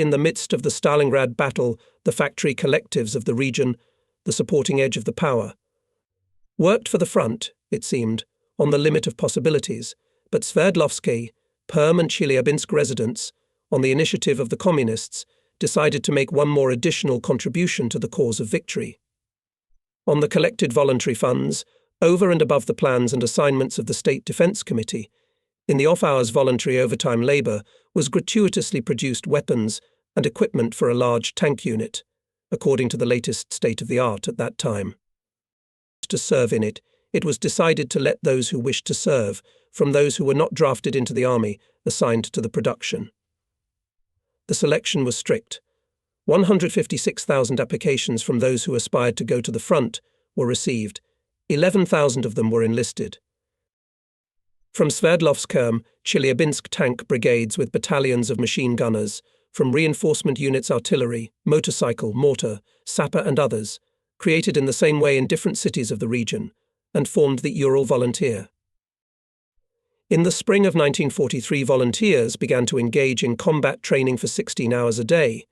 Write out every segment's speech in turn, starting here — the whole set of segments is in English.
In the midst of the Stalingrad battle, the factory collectives of the region, the supporting edge of the power, worked for the front, it seemed, on the limit of possibilities, but Sverdlovsky, Perm and Chelyabinsk residents, on the initiative of the communists, decided to make one more additional contribution to the cause of victory. On the collected voluntary funds, over and above the plans and assignments of the State Defense Committee, in the off-hours voluntary overtime labor was gratuitously produced weapons and equipment for a large tank unit, according to the latest state of the art at that time. To serve in it, it was decided to let those who wished to serve, from those who were not drafted into the army, assigned to the production. The selection was strict. 156,000 applications from those who aspired to go to the front were received. 11,000 of them were enlisted. From Sverdlovsk, Chelyabinsk tank brigades with battalions of machine gunners, from reinforcement units artillery, motorcycle, mortar, sapper and others, created in the same way in different cities of the region, and formed the Ural Volunteer. In the spring of 1943, volunteers began to engage in combat training for 16 hours a day,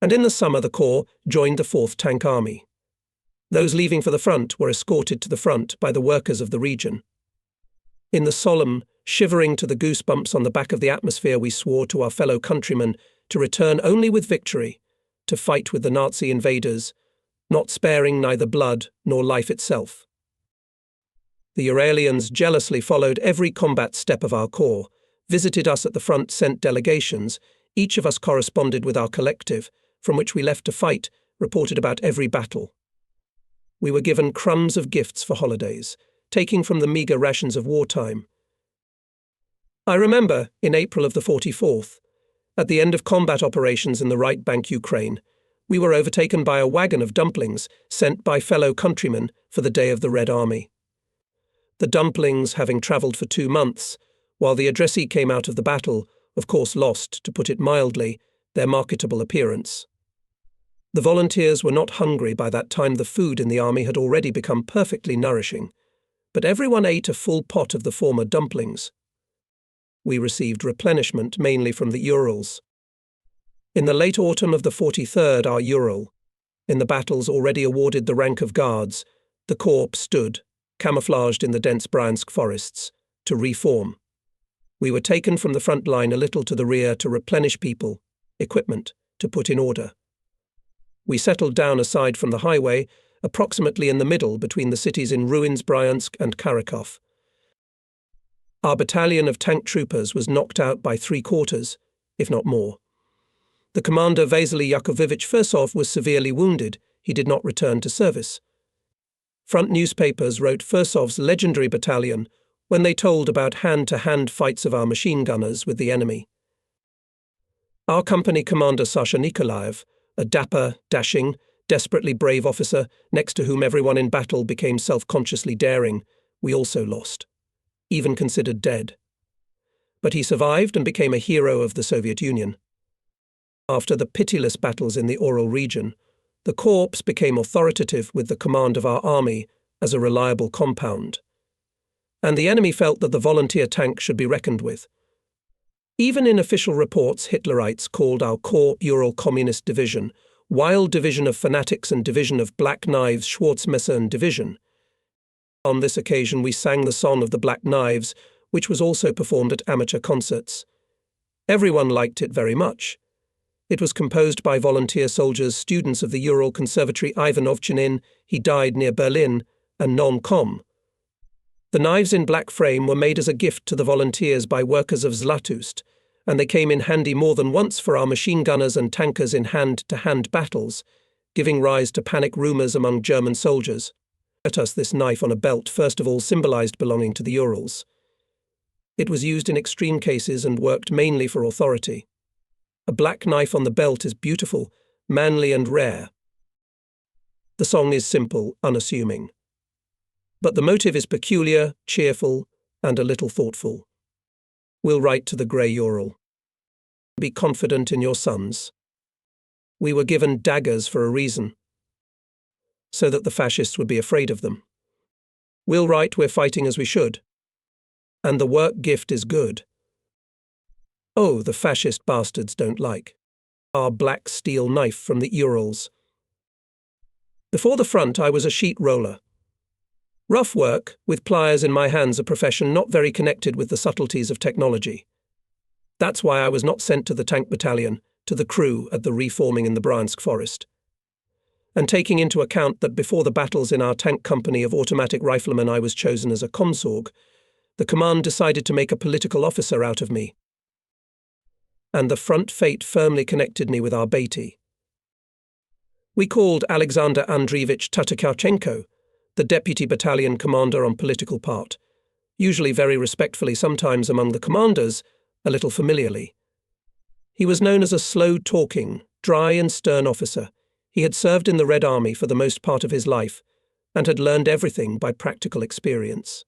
and in the summer the Corps joined the 4th Tank Army. Those leaving for the front were escorted to the front by the workers of the region. In the solemn, shivering to the goosebumps on the back of the atmosphere, we swore to our fellow countrymen to return only with victory, to fight with the Nazi invaders, not sparing neither blood nor life itself. The Uralians jealously followed every combat step of our corps, visited us at the front, sent delegations, each of us corresponded with our collective, from which we left to fight, reported about every battle. We were given crumbs of gifts for holidays, taking from the meagre rations of wartime. I remember, in April of the 44th, at the end of combat operations in the right bank Ukraine, we were overtaken by a wagon of dumplings sent by fellow countrymen for the Day of the Red Army. The dumplings, having travelled for 2 months, while the addressee came out of the battle, of course lost, to put it mildly, their marketable appearance. The volunteers were not hungry by that time. The food in the army had already become perfectly nourishing, but everyone ate a full pot of the former dumplings. We received replenishment mainly from the Urals. In the late autumn of the 43rd, our Ural, in the battles already awarded the rank of guards, the corps stood, camouflaged in the dense Bryansk forests, to reform. We were taken from the front line a little to the rear to replenish people, equipment, to put in order. We settled down aside from the highway, approximately in the middle between the cities in ruins Bryansk and Kharkov. Our battalion of tank troopers was knocked out by 3/4, if not more. The commander Vasily Yakovlevich Fursov was severely wounded. He did not return to service. Front newspapers wrote Fursov's legendary battalion when they told about hand-to-hand fights of our machine gunners with the enemy. Our company commander Sasha Nikolaev, a dapper, dashing, desperately brave officer, next to whom everyone in battle became self-consciously daring, we also lost, even considered dead. But he survived and became a hero of the Soviet Union. After the pitiless battles in the Ural region, the corps became authoritative with the command of our army as a reliable compound. And the enemy felt that the volunteer tank should be reckoned with. Even in official reports, Hitlerites called our corps Ural Communist Division, Wild Division of Fanatics and Division of Black Knives, Schwarzmesser and Division. On this occasion we sang the song of the Black Knives, which was also performed at amateur concerts. Everyone liked it very much. It was composed by volunteer soldiers, students of the Ural Conservatory Ivan Ovchinin, he died near Berlin, and Non-Com. The knives in black frame were made as a gift to the volunteers by workers of Zlatust, and they came in handy more than once for our machine gunners and tankers in hand-to-hand battles, giving rise to panic rumours among German soldiers. At us, this knife on a belt first of all symbolised belonging to the Urals. It was used in extreme cases and worked mainly for authority. A black knife on the belt is beautiful, manly and rare. The song is simple, unassuming. But the motive is peculiar, cheerful, and a little thoughtful. We'll write to the grey Ural. Be confident in your sons. We were given daggers for a reason, so that the fascists would be afraid of them. We'll write we're fighting as we should. And the work gift is good. Oh, the fascist bastards don't like. our black steel knife from the Urals. Before the front, I was a sheet roller. Rough work, with pliers in my hands, a profession not very connected with the subtleties of technology. That's why I was not sent to the tank battalion, to the crew at the reforming in the Bryansk forest. And taking into account that before the battles in our tank company of automatic riflemen I was chosen as a comsorg, the command decided to make a political officer out of me. And the front fate firmly connected me with our Beatty. We called Alexander Andreevich Tatarchenko, the deputy battalion commander on political part, usually very respectfully, sometimes among the commanders, a little familiarly. He was known as a slow-talking, dry and stern officer. He had served in the Red Army for the most part of his life and had learned everything by practical experience.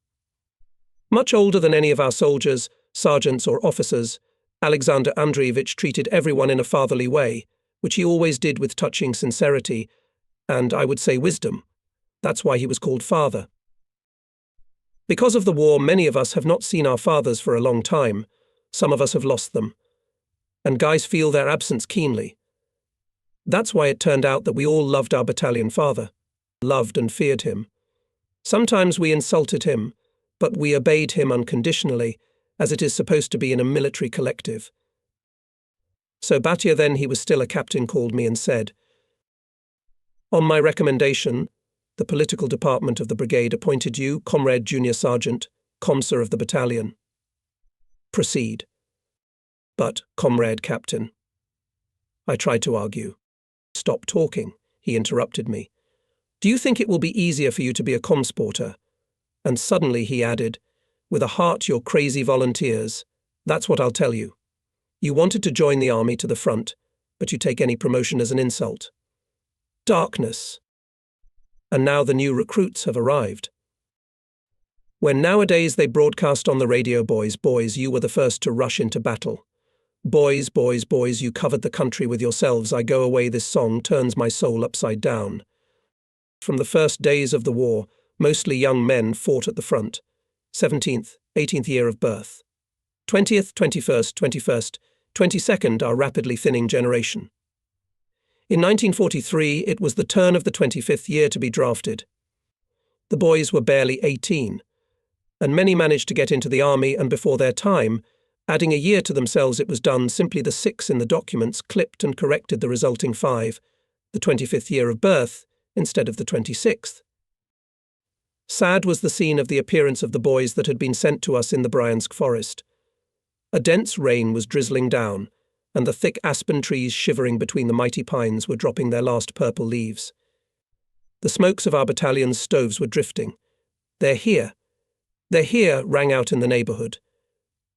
Much older than any of our soldiers, sergeants or officers, Alexander Andreevich treated everyone in a fatherly way, which he always did with touching sincerity and, I would say, wisdom. That's why he was called Father. Because of the war, many of us have not seen our fathers for a long time. Some of us have lost them. And guys feel their absence keenly. That's why it turned out that we all loved our battalion father, loved and feared him. Sometimes we insulted him, but we obeyed him unconditionally, as it is supposed to be in a military collective. So Batya, then he was still a captain, called me and said, "On my recommendation, the political department of the brigade appointed you Comrade Junior Sergeant, Comsir of the battalion. Proceed." "But, Comrade Captain," I tried to argue. "Stop talking," he interrupted me. "Do you think it will be easier for you to be a comsporter?" And suddenly he added, "With a heart, you're crazy volunteers. That's what I'll tell you. You wanted to join the army to the front, but you take any promotion as an insult. Darkness. And now the new recruits have arrived. When nowadays they broadcast on the radio, boys, boys, you were the first to rush into battle. Boys, boys, boys, you covered the country with yourselves. I go away, this song turns my soul upside down." From the first days of the war, mostly young men fought at the front. 17th, 18th year of birth. 20th, 21st, 22nd, our rapidly thinning generation. In 1943, it was the turn of the 25th year to be drafted. The boys were barely 18, and many managed to get into the army, and before their time, adding a year to themselves, it was done. Simply the 6 in the documents clipped and corrected the resulting 5, the 25th year of birth, instead of the 26th. Sad was the scene of the appearance of the boys that had been sent to us in the Bryansk forest. A dense rain was drizzling down, and the thick aspen trees shivering between the mighty pines were dropping their last purple leaves. The smokes of our battalion's stoves were drifting. "They're here! They're here!" rang out in the neighbourhood.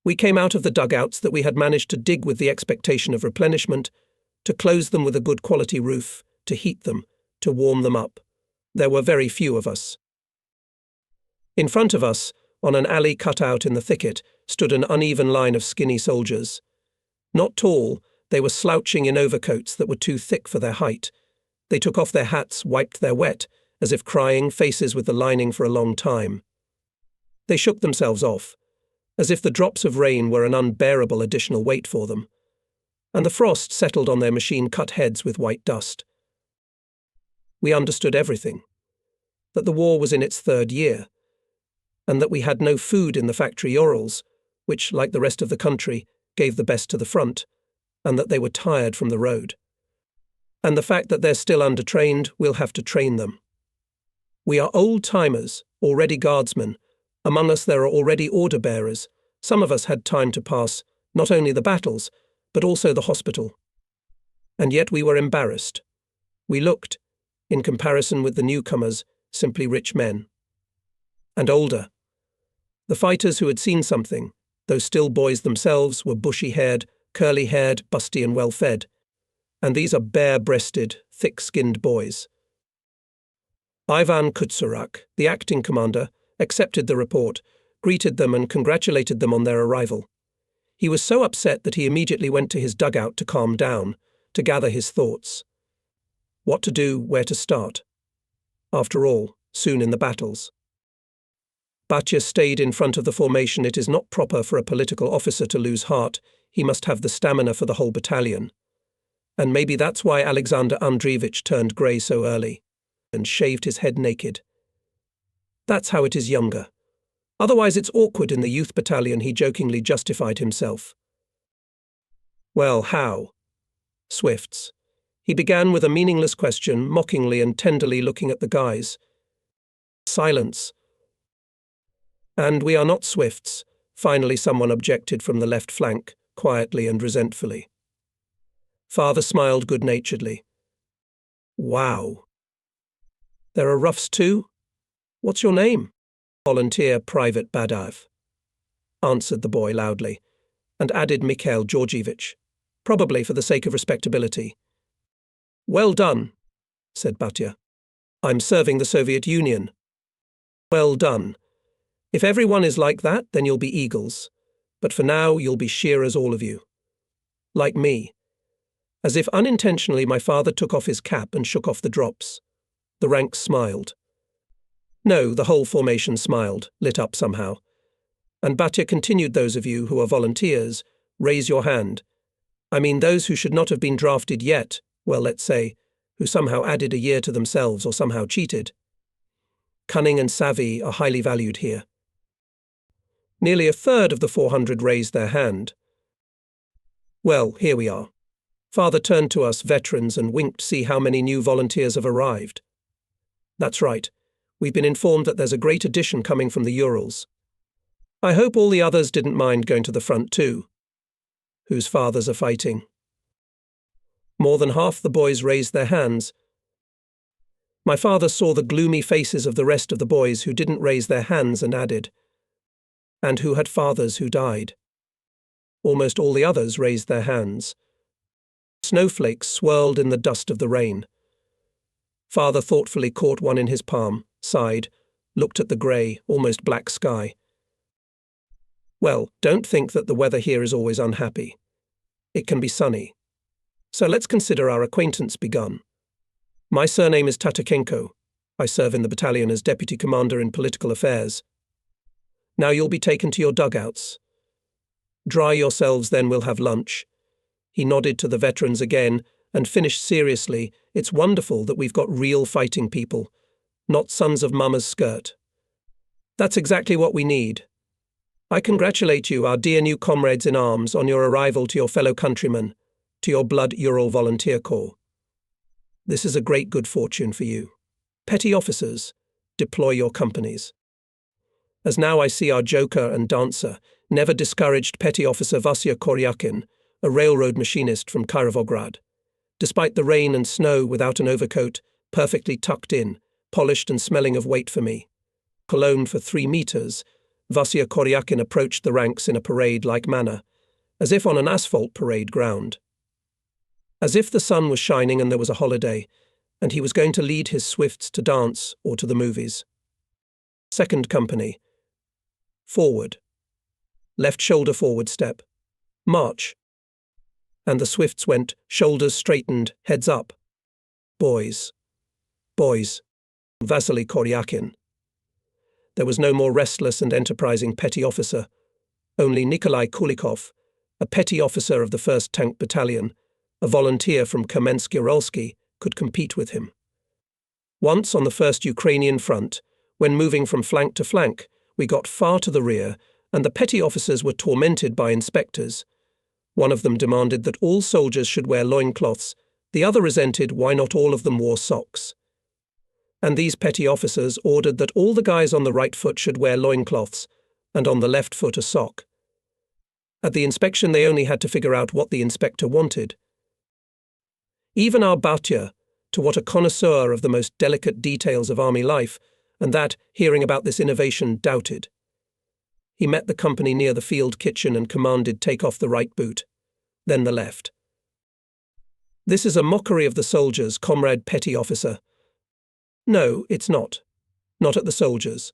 We came out of the dugouts that we had managed to dig with the expectation of replenishment, to close them with a good quality roof, to heat them, to warm them up. There were very few of us. In front of us, on an alley cut out in the thicket, stood an uneven line of skinny soldiers. Not tall, they were slouching in overcoats that were too thick for their height. They took off their hats, wiped their wet, as if crying, faces with the lining for a long time. They shook themselves off, as if the drops of rain were an unbearable additional weight for them, and the frost settled on their machine-cut heads with white dust. We understood everything, that the war was in its 3rd year, and that we had no food in the factory Urals, which, like the rest of the country, gave the best to the front, and that they were tired from the road. And the fact that they're still undertrained, we'll have to train them. We are old-timers, already guardsmen. Among us there are already order-bearers. Some of us had time to pass not only the battles, but also the hospital. And yet we were embarrassed. We looked, in comparison with the newcomers, simply rich men. And older. The fighters who had seen something, though still boys themselves, were bushy-haired, curly-haired, busty and well-fed. And these are bare-breasted, thick-skinned boys. Ivan Kutsurak, the acting commander, accepted the report, greeted them and congratulated them on their arrival. He was so upset that he immediately went to his dugout to calm down, to gather his thoughts. What to do, where to start. After all, soon in the battles. Batya stayed in front of the formation. It is not proper for a political officer to lose heart. He must have the stamina for the whole battalion. And maybe that's why Alexander Andreevich turned grey so early and shaved his head naked. That's how it is younger. Otherwise it's awkward in the youth battalion, he jokingly justified himself. Well, how? Swifts. He began with a meaningless question, mockingly and tenderly looking at the guys. Silence. And we are not Swifts, finally someone objected from the left flank, quietly and resentfully. Father smiled good-naturedly. Wow. There are roughs too? What's your name? Volunteer Private Badav, answered the boy loudly, and added Mikhail Georgievich, probably for the sake of respectability. Well done, said Batya. I'm serving the Soviet Union. Well done. If everyone is like that, then you'll be eagles. But for now, you'll be shearers, all of you. Like me. As if unintentionally, my father took off his cap and shook off the drops. The ranks smiled. No, the whole formation smiled, lit up somehow. And Batya continued, those of you who are volunteers, raise your hand. I mean those who should not have been drafted yet, well, let's say, who somehow added a year to themselves or somehow cheated. Cunning and savvy are highly valued here. Nearly a third of the 400 raised their hand. Well, here we are. Father turned to us veterans and winked to see how many new volunteers have arrived. That's right. We've been informed that there's a great addition coming from the Urals. I hope all the others didn't mind going to the front too. Whose fathers are fighting? More than half the boys raised their hands. My father saw the gloomy faces of the rest of the boys who didn't raise their hands and added, and who had fathers who died. Almost all the others raised their hands. Snowflakes swirled in the dust of the rain. Father thoughtfully caught one in his palm, sighed, looked at the grey, almost black sky. Well, don't think that the weather here is always unhappy. It can be sunny. So let's consider our acquaintance begun. My surname is Tatakenko. I serve in the battalion as Deputy Commander in Political Affairs. Now you'll be taken to your dugouts. Dry yourselves, then we'll have lunch. He nodded to the veterans again and finished seriously. It's wonderful that we've got real fighting people, not sons of mama's skirt. That's exactly what we need. I congratulate you, our dear new comrades in arms, on your arrival to your fellow countrymen, to your blood Ural Volunteer Corps. This is a great good fortune for you. Petty officers, deploy your companies. As now I see our joker and dancer, never discouraged Petty Officer Vasya Koryakin, a railroad machinist from Kirovograd. Despite the rain and snow, without an overcoat, perfectly tucked in, polished and smelling of weight for me. Cologne for 3 meters, Vasya Koryakin approached the ranks in a parade-like manner, as if on an asphalt parade ground. As if the sun was shining and there was a holiday, and he was going to lead his Swifts to dance or to the movies. Second company. Forward. Left shoulder forward step. March. And the Swifts went, shoulders straightened, heads up. Boys. Boys. Vasily Koryakin. There was no more restless and enterprising petty officer. Only Nikolai Kulikov, a petty officer of the 1st Tank Battalion, a volunteer from Kamensk-Uralsky, could compete with him. Once on the 1st Ukrainian front, when moving from flank to flank, we got far to the rear, and the petty officers were tormented by inspectors. One of them demanded that all soldiers should wear loincloths, the other resented why not all of them wore socks. And these petty officers ordered that all the guys on the right foot should wear loincloths, and on the left foot a sock. At the inspection they only had to figure out what the inspector wanted. Even our Batya, to what a connoisseur of the most delicate details of army life, and that, hearing about this innovation, doubted. He met the company near the field kitchen and commanded take off the right boot, then the left. This is a mockery of the soldiers, comrade petty officer. No, it's not. Not at the soldiers.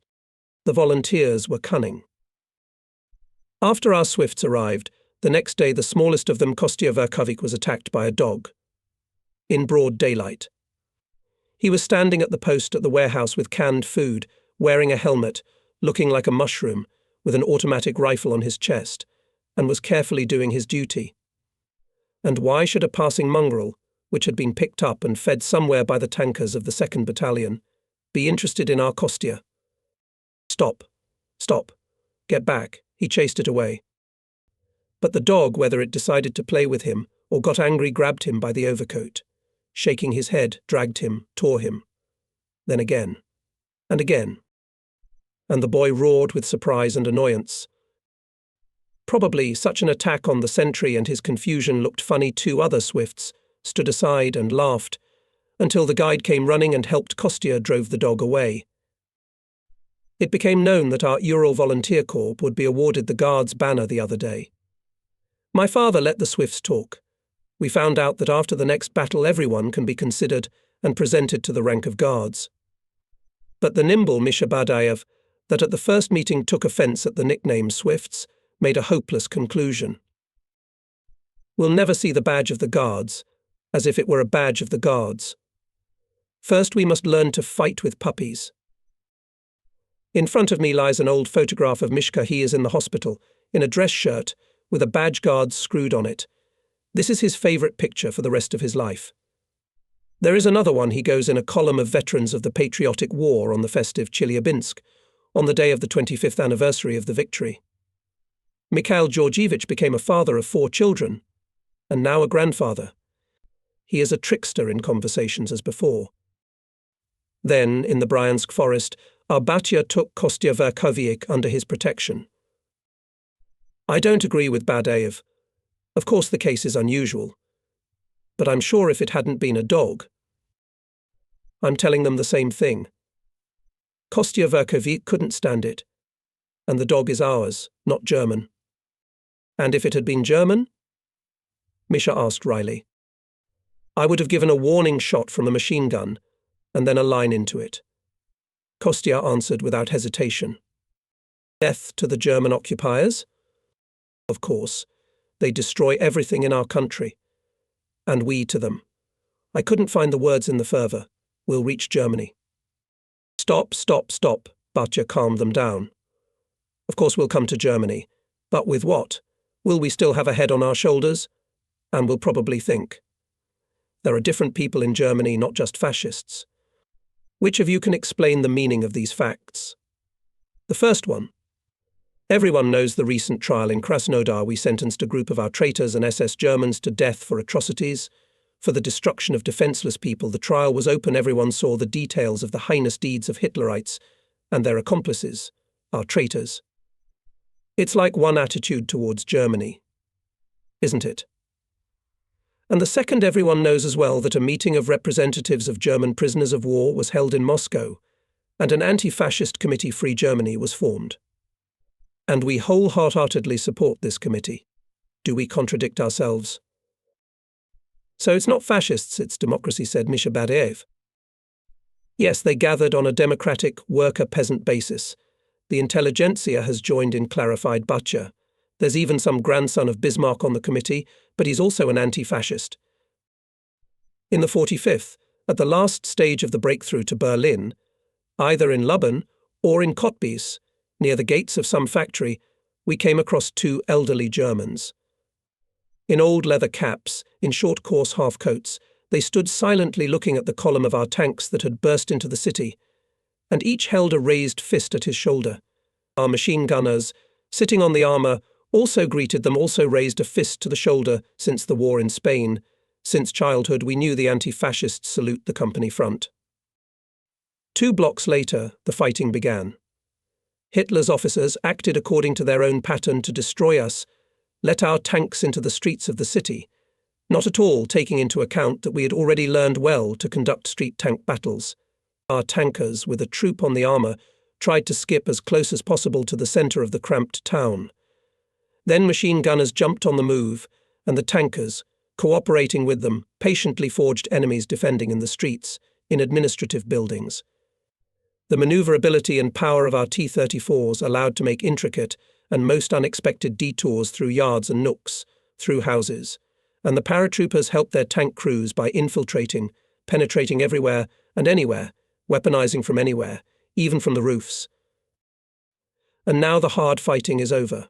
The volunteers were cunning. After our Swifts arrived, the next day the smallest of them, Kostya Verkovik, was attacked by a dog. In broad daylight. He was standing at the post at the warehouse with canned food, wearing a helmet, looking like a mushroom, with an automatic rifle on his chest, and was carefully doing his duty. And why should a passing mongrel, which had been picked up and fed somewhere by the tankers of the 2nd Battalion, be interested in our Kostya? Stop. Stop. Get back. He chased it away. But the dog, whether it decided to play with him or got angry, grabbed him by the overcoat. Shaking his head, dragged him, tore him. Then again. And again. And the boy roared with surprise and annoyance. Probably such an attack on the sentry and his confusion looked funny. 2 other Swifts stood aside and laughed, until the guide came running and helped Kostya drove the dog away. It became known that our Ural Volunteer Corps would be awarded the Guards banner the other day. My father let the Swifts talk. We found out that after the next battle everyone can be considered and presented to the rank of Guards. But the nimble Misha Badaev, that at the first meeting took offence at the nickname Swifts, made a hopeless conclusion. We'll never see the badge of the Guards, as if it were a badge of the Guards. First we must learn to fight with puppies. In front of me lies an old photograph of Mishka. He is in the hospital, in a dress shirt, with a badge guard screwed on it. This is his favourite picture for the rest of his life. There is another one. He goes in a column of veterans of the Patriotic War on the festive Chelyabinsk, on the day of the 25th anniversary of the victory. Mikhail Georgievich became a father of 4 children, and now a grandfather. He is a trickster in conversations as before. Then, in the Bryansk forest, our Batya took Kostya Verkhovyik under his protection. I don't agree with Badaev. Of course the case is unusual. But I'm sure if it hadn't been a dog. I'm telling them the same thing. Kostya Verkhovyik couldn't stand it. And the dog is ours, not German. And if it had been German? Misha asked wryly. I would have given a warning shot from a machine gun, and then a line into it. Kostya answered without hesitation. Death to the German occupiers? Of course. They destroy everything in our country. And we to them. I couldn't find the words in the fervour. We'll reach Germany. Stop, stop, stop, Batya calmed them down. Of course we'll come to Germany. But with what? Will we still have a head on our shoulders? And we'll probably think. There are different people in Germany, not just fascists. Which of you can explain the meaning of these facts? The first one. Everyone knows the recent trial in Krasnodar. We sentenced a group of our traitors and SS Germans to death for atrocities, for the destruction of defenceless people. The trial was open. Everyone saw the details of the heinous deeds of Hitlerites and their accomplices, our traitors. It's like one attitude towards Germany, isn't it? And the second, everyone knows as well that a meeting of representatives of German prisoners of war was held in Moscow, and an anti-fascist committee, Free Germany, was formed. And we wholeheartedly support this committee. Do we contradict ourselves? So it's not fascists, it's democracy, said Misha Badaev. Yes, they gathered on a democratic worker-peasant basis. The intelligentsia has joined in, clarified Batya. There's even some grandson of Bismarck on the committee, but he's also an anti-fascist. In the 45th, at the last stage of the breakthrough to Berlin, either in Lublin or in Cottbus, near the gates of some factory, we came across 2 elderly Germans. In old leather caps, in short coarse half-coats, they stood silently looking at the column of our tanks that had burst into the city, and each held a raised fist at his shoulder. Our machine gunners, sitting on the armour, also greeted them, also raised a fist to the shoulder since the war in Spain. Since childhood we knew the anti-fascists salute the company front. 2 blocks later, the fighting began. Hitler's officers acted according to their own pattern to destroy us, let our tanks into the streets of the city, not at all taking into account that we had already learned well to conduct street tank battles. Our tankers, with a troop on the armour, tried to skip as close as possible to the centre of the cramped town. Then machine gunners jumped on the move, and the tankers, cooperating with them, patiently forged enemies defending in the streets, in administrative buildings. The manoeuvrability and power of our T-34s allowed to make intricate and most unexpected detours through yards and nooks, through houses, and the paratroopers helped their tank crews by infiltrating, penetrating everywhere and anywhere, weaponizing from anywhere, even from the roofs. And now the hard fighting is over.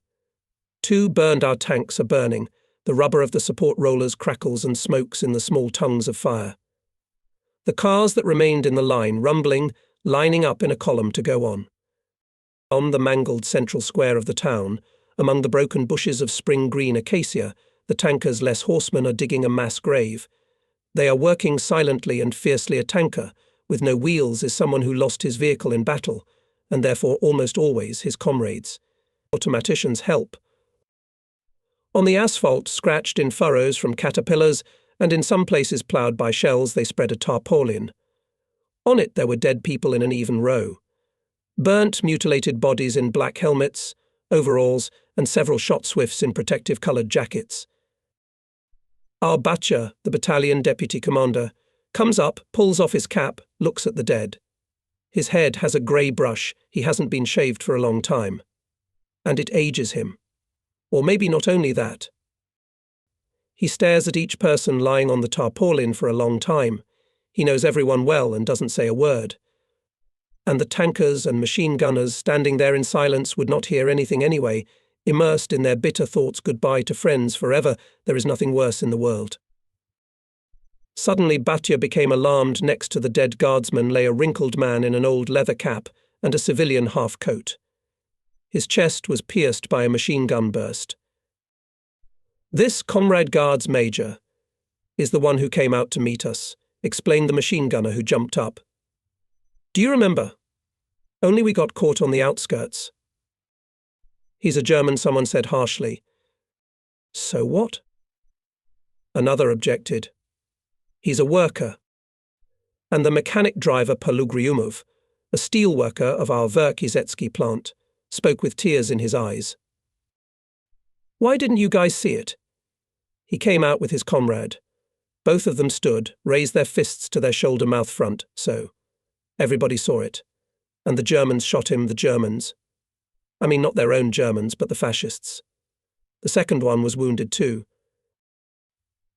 2 burned our tanks are burning, The rubber of the support rollers crackles and smokes in the small tongues of fire. The cars that remained in the line, rumbling, lining up in a column to go on. On the mangled central square of the town, among the broken bushes of spring green acacia, the tanker's less horsemen are digging a mass grave. They are working silently and fiercely. A tanker, with no wheels, is someone who lost his vehicle in battle, and therefore almost always his comrades. Automaticians help. On the asphalt, scratched in furrows from caterpillars, and in some places ploughed by shells, they spread a tarpaulin. On it there were dead people in an even row. Burnt, mutilated bodies in black helmets, overalls, and several shot swifts in protective-coloured jackets. Our Batya, the battalion deputy commander, comes up, pulls off his cap, looks at the dead. His head has a grey brush, he hasn't been shaved for a long time. And it ages him. Or maybe not only that. He stares at each person lying on the tarpaulin for a long time. He knows everyone well and doesn't say a word. And the tankers and machine gunners standing there in silence would not hear anything anyway, immersed in their bitter thoughts goodbye to friends forever. There is nothing worse in the world. Suddenly Batya became alarmed. Next to the dead guardsman lay a wrinkled man in an old leather cap and a civilian half-coat. His chest was pierced by a machine gun burst. "This, Comrade Guards Major, is the one who came out to meet us," explained the machine gunner who jumped up. "Do you remember? Only we got caught on the outskirts." "He's a German," someone said harshly. "So what?" Another objected. "He's a worker." And the mechanic driver Palugriumov, a steel worker of our Verkizetsky plant, spoke with tears in his eyes. "Why didn't you guys see it?" He came out with his comrade. Both of them stood, raised their fists to their shoulder-mouth front, so. Everybody saw it. And the Germans shot him, the Germans. I mean, not their own Germans, but the fascists. The second one was wounded too.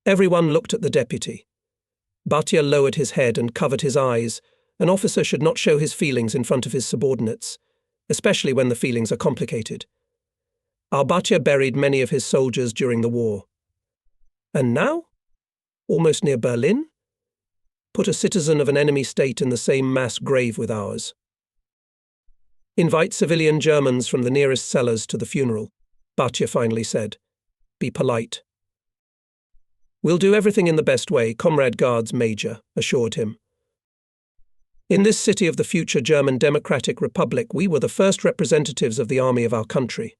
Everyone looked at the deputy. Batya lowered his head and covered his eyes. An officer should not show his feelings in front of his subordinates, especially when the feelings are complicated. Our Batya buried many of his soldiers during the war. And now? Almost near Berlin? Put a citizen of an enemy state in the same mass grave with ours. Invite civilian Germans from the nearest cellars to the funeral, Batya finally said. Be polite. We'll do everything in the best way, Comrade Guards Major assured him. In this city of the future German Democratic Republic, we were the first representatives of the army of our country.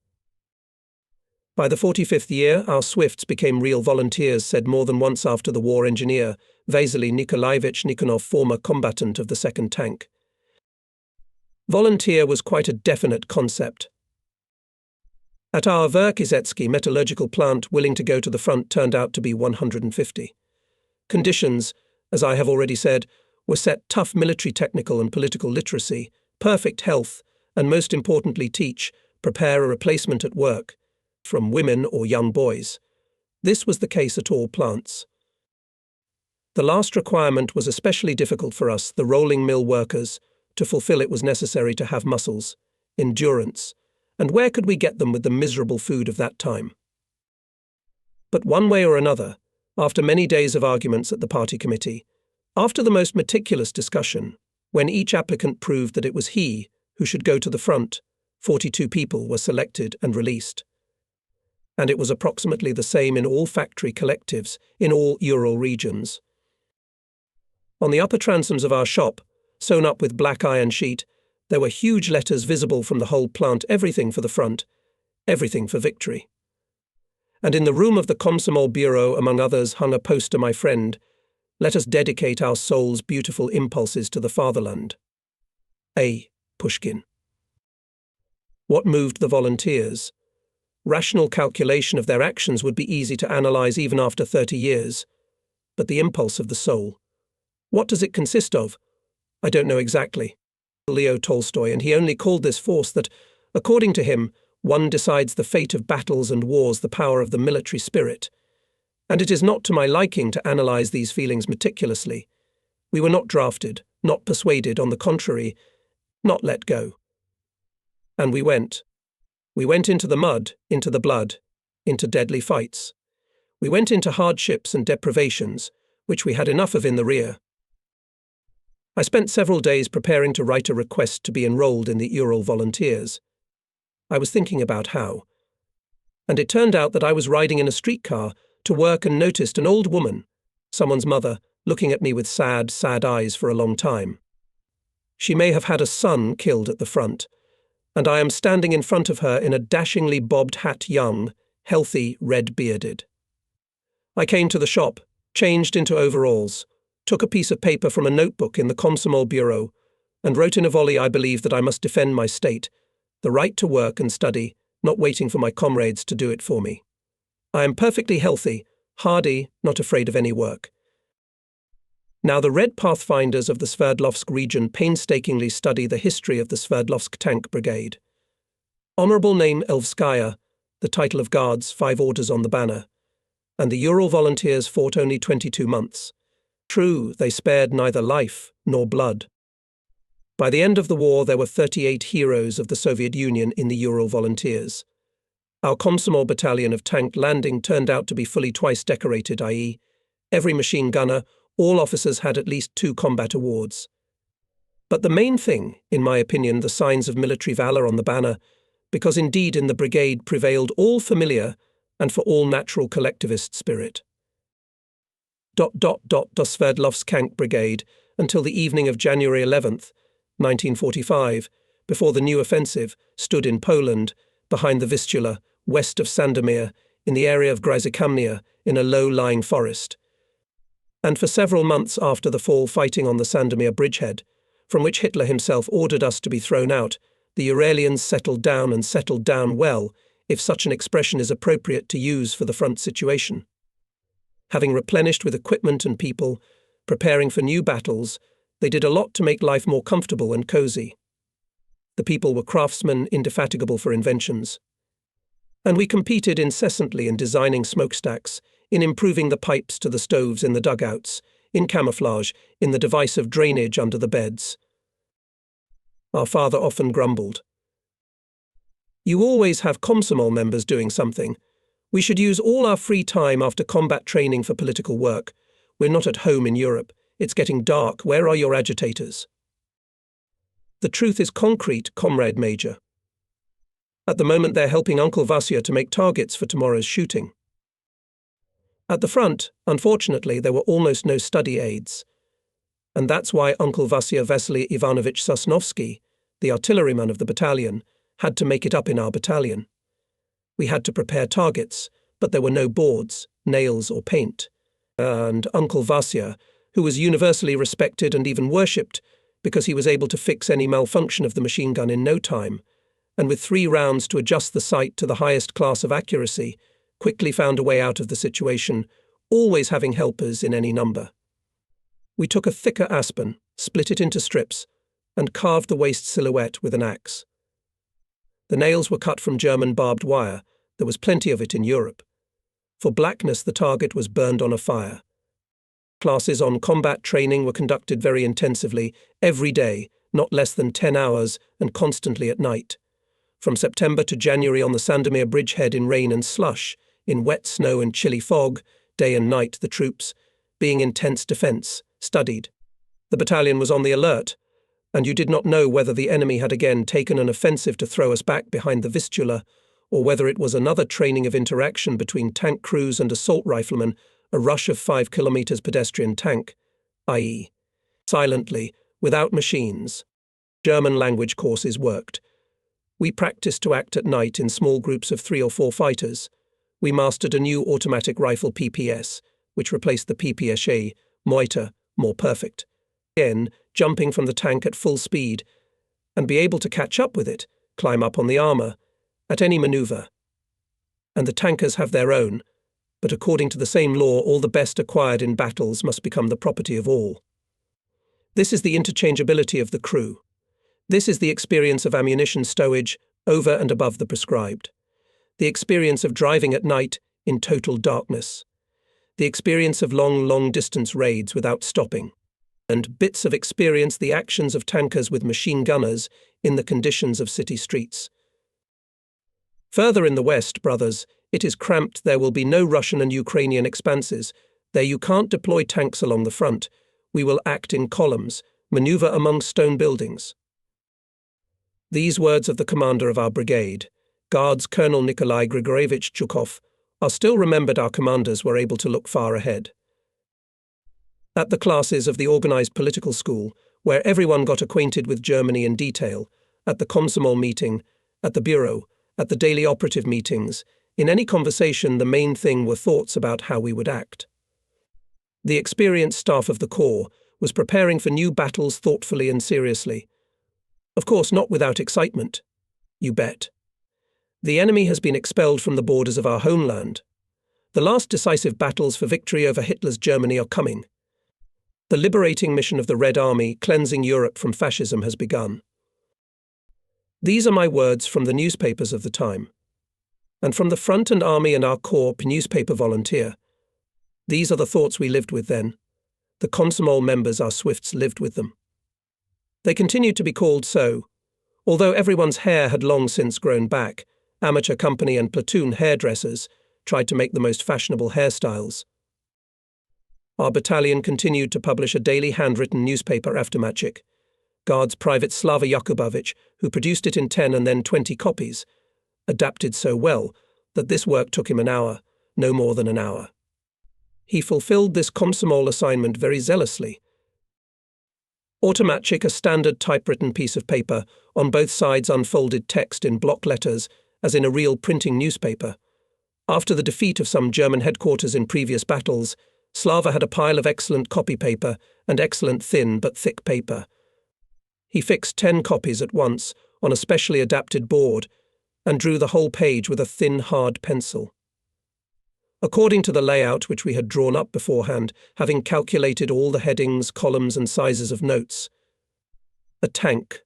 By the 45th year, our Swifts became real volunteers, said more than once after the war engineer, Vasily Nikolaevich Nikonov, former combatant of the 2nd Tank. Volunteer was quite a definite concept. At our Verkizetsky metallurgical plant, willing to go to the front turned out to be 150. Conditions, as I have already said, were set: tough military technical and political literacy, perfect health, and most importantly prepare a replacement at work, from women or young boys. This was the case at all plants. The last requirement was especially difficult for us, the rolling mill workers. To fulfill it was necessary to have muscles, endurance, and where could we get them with the miserable food of that time? But one way or another, after many days of arguments at the party committee, after the most meticulous discussion, when each applicant proved that it was he who should go to the front, 42 people were selected and released. And it was approximately the same in all factory collectives, in all Ural regions. On the upper transoms of our shop, sewn up with black iron sheet, there were huge letters visible from the whole plant: everything for the front, everything for victory. And in the room of the Komsomol Bureau, among others, hung a poster, my friend, let us dedicate our souls' beautiful impulses to the fatherland. A. Pushkin. What moved the volunteers? Rational calculation of their actions would be easy to analyze even after 30 years. But the impulse of the soul. What does it consist of? I don't know exactly. Leo Tolstoy, and he only called this force that, according to him, one decides the fate of battles and wars, the power of the military spirit. And it is not to my liking to analyze these feelings meticulously. We were not drafted, not persuaded, on the contrary, not let go. And we went. We went into the mud, into the blood, into deadly fights. We went into hardships and deprivations, which we had enough of in the rear. I spent several days preparing to write a request to be enrolled in the Ural Volunteers. I was thinking about how. And it turned out that I was riding in a streetcar to work and noticed an old woman, someone's mother, looking at me with sad, sad eyes for a long time. She may have had a son killed at the front, and I am standing in front of her in a dashingly bobbed hat, young, healthy, red-bearded. I came to the shop, changed into overalls, took a piece of paper from a notebook in the Komsomol bureau, and wrote in a volley I believed that I must defend my state, the right to work and study, not waiting for my comrades to do it for me. I am perfectly healthy, hardy, not afraid of any work. Now the Red Pathfinders of the Sverdlovsk region painstakingly study the history of the Sverdlovsk Tank Brigade. Honorable name Elvskaya, the title of Guards, 5 orders on the banner, and the Ural Volunteers fought only 22 months. True, they spared neither life nor blood. By the end of the war, there were 38 heroes of the Soviet Union in the Ural Volunteers. Our Komsomol battalion of tanked landing turned out to be fully twice decorated, i.e., every machine gunner, all officers had at least 2 combat awards. But the main thing, in my opinion, the signs of military valor on the banner, because indeed in the brigade prevailed all familiar and for all natural collectivist spirit. The Sverdlovsk Tank Brigade until the evening of January 11th, 1945, before the new offensive, stood in Poland, behind the Vistula, west of Sandomir, in the area of Gryzykamnia, in a low-lying forest. And for several months after the fall fighting on the Sandomir bridgehead, from which Hitler himself ordered us to be thrown out, the Uralians settled down well, if such an expression is appropriate to use for the front situation. Having replenished with equipment and people, preparing for new battles, they did a lot to make life more comfortable and cozy. The people were craftsmen indefatigable for inventions. And we competed incessantly in designing smokestacks, in improving the pipes to the stoves in the dugouts, in camouflage, in the device of drainage under the beds. Our father often grumbled. You always have Komsomol members doing something. We should use all our free time after combat training for political work. We're not at home in Europe. It's getting dark. Where are your agitators? The truth is concrete, Comrade Major. At the moment they're helping Uncle Vasya to make targets for tomorrow's shooting. At the front, unfortunately, there were almost no study aids. And that's why Uncle Vasya Vasily Ivanovich Sosnovsky, the artilleryman of the battalion, had to make it up in our battalion. We had to prepare targets, but there were no boards, nails or paint. And Uncle Vasya, who was universally respected and even worshipped because he was able to fix any malfunction of the machine gun in no time, and with 3 rounds to adjust the sight to the highest class of accuracy, quickly found a way out of the situation, always having helpers in any number. We took a thicker aspen, split it into strips, and carved the waist silhouette with an axe. The nails were cut from German barbed wire. There was plenty of it in Europe. For blackness, the target was burned on a fire. Classes on combat training were conducted very intensively, every day, not less than 10 hours, and constantly at night. From September to January on the Sandomir bridgehead in rain and slush, in wet snow and chilly fog, day and night the troops, being in tense defence, studied. The battalion was on the alert, and you did not know whether the enemy had again taken an offensive to throw us back behind the Vistula, or whether it was another training of interaction between tank crews and assault riflemen, a rush of 5 kilometers pedestrian tank, i.e., silently, without machines. German language courses worked. We practiced to act at night in small groups of 3 or 4 fighters. We mastered a new automatic rifle PPS, which replaced the PPSA, Moita, more perfect. Again, jumping from the tank at full speed, and be able to catch up with it, climb up on the armour, at any manoeuvre. And the tankers have their own, but according to the same law, all the best acquired in battles must become the property of all. This is the interchangeability of the crew. This is the experience of ammunition stowage over and above the prescribed. The experience of driving at night in total darkness. The experience of long distance raids without stopping. And bits of experience the actions of tankers with machine gunners in the conditions of city streets. Further in the west, brothers, It is cramped, there will be no Russian and Ukrainian expanses. There you can't deploy tanks along the front. We will act in columns, maneuver among stone buildings. These words of the commander of our brigade, Guards Colonel Nikolai Grigorievich Zhukov, are still remembered. Our commanders were able to look far ahead. At the classes of the organized political school, where everyone got acquainted with Germany in detail, at the Komsomol meeting, at the bureau, at the daily operative meetings, in any conversation the main thing were thoughts about how we would act. The experienced staff of the Corps was preparing for new battles thoughtfully and seriously. Of course, not without excitement. You bet. The enemy has been expelled from the borders of our homeland. The last decisive battles for victory over Hitler's Germany are coming. The liberating mission of the Red Army, cleansing Europe from fascism, has begun. These are my words from the newspapers of the time. And from the front and army and our Corps newspaper volunteer. These are the thoughts we lived with then. The Komsomol members, our Swifts, lived with them. They continued to be called so, although everyone's hair had long since grown back. Amateur company and platoon hairdressers tried to make the most fashionable hairstyles. Our battalion continued to publish a daily handwritten newspaper, Aftermatchik. Guards Private Slava Yakubovich, who produced it in 10 and then 20 copies, adapted so well that this work took him an hour, no more than an hour. He fulfilled this Komsomol assignment very zealously. Automatchik, a standard typewritten piece of paper, on both sides unfolded text in block letters, as in a real printing newspaper. After the defeat of some German headquarters in previous battles, Slava had a pile of excellent copy paper and excellent thin but thick paper. He fixed 10 copies at once on a specially adapted board and drew the whole page with a thin, hard pencil. According to the layout which we had drawn up beforehand, having calculated all the headings, columns and sizes of notes. A tank,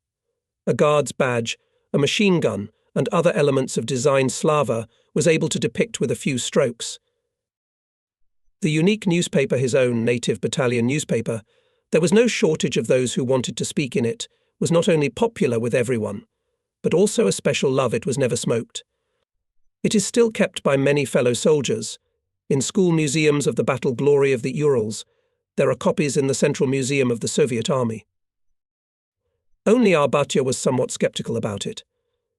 a guard's badge, a machine gun, and other elements of design Slava was able to depict with a few strokes. The unique newspaper, his own native battalion newspaper, there was no shortage of those who wanted to speak in it, was not only popular with everyone, but also a special love. It was never smoked. It is still kept by many fellow soldiers. In school museums of the battle glory of the Urals, there are copies in the Central Museum of the Soviet Army. Only our Batya was somewhat skeptical about it.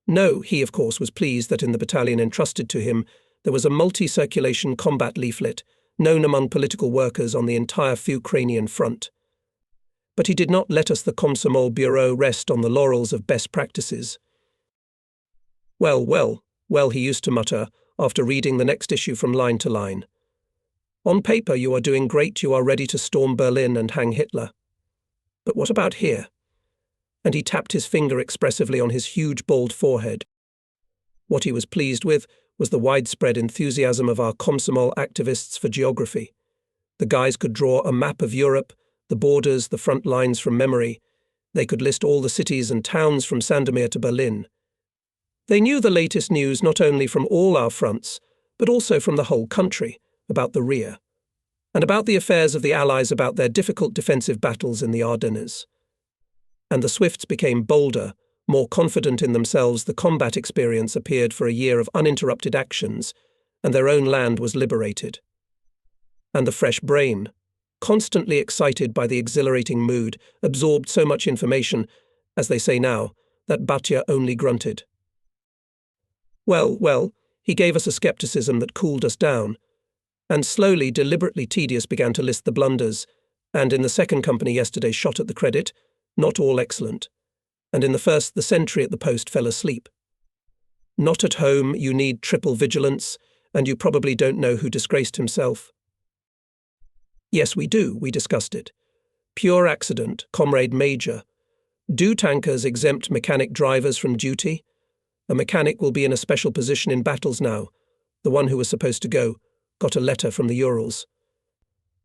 No, he of course was pleased that in the battalion entrusted to him there was a multi-circulation combat leaflet known among political workers on the entire Ukrainian front. But he did not let us, the Komsomol Bureau, rest on the laurels of best practices. Well, he used to mutter after reading the next issue from line to line. On paper you are doing great, you are ready to storm Berlin and hang Hitler. But what about here? And he tapped his finger expressively on his huge bald forehead. What he was pleased with was the widespread enthusiasm of our Komsomol activists for geography. The guys could draw a map of Europe, the borders, the front lines from memory. They could list all the cities and towns from Sandomir to Berlin. They knew the latest news not only from all our fronts, but also from the whole country, about the rear, and about the affairs of the Allies, about their difficult defensive battles in the Ardennes. And the Swifts became bolder, more confident in themselves. The combat experience appeared for a year of uninterrupted actions, and their own land was liberated. And the fresh brain, constantly excited by the exhilarating mood, absorbed so much information, as they say now, that Batya only grunted. Well, he gave us a skepticism that cooled us down, and slowly, deliberately tedious, began to list the blunders, and in the second company yesterday shot at the credit, not all excellent, and in the first the sentry at the post fell asleep. Not at home, you need triple vigilance, and you probably don't know who disgraced himself. Yes, we do, we discussed it. Pure accident, Comrade Major. Do tankers exempt mechanic drivers from duty? A mechanic will be in a special position in battles now. The one who was supposed to go got a letter from the Urals.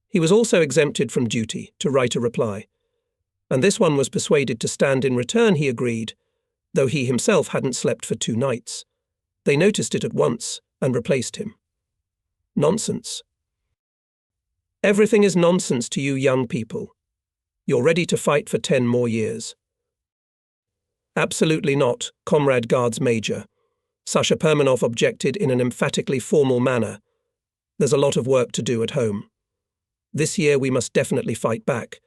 He was also exempted from duty to write a reply. And this one was persuaded to stand in return, he agreed, though he himself hadn't slept for 2 nights. They noticed it at once and replaced him. Nonsense. Everything is nonsense to you young people. You're ready to fight for 10 more years. Absolutely not, Comrade Guards Major. Sasha Permanov objected in an emphatically formal manner. There's a lot of work to do at home. This year we must definitely fight back.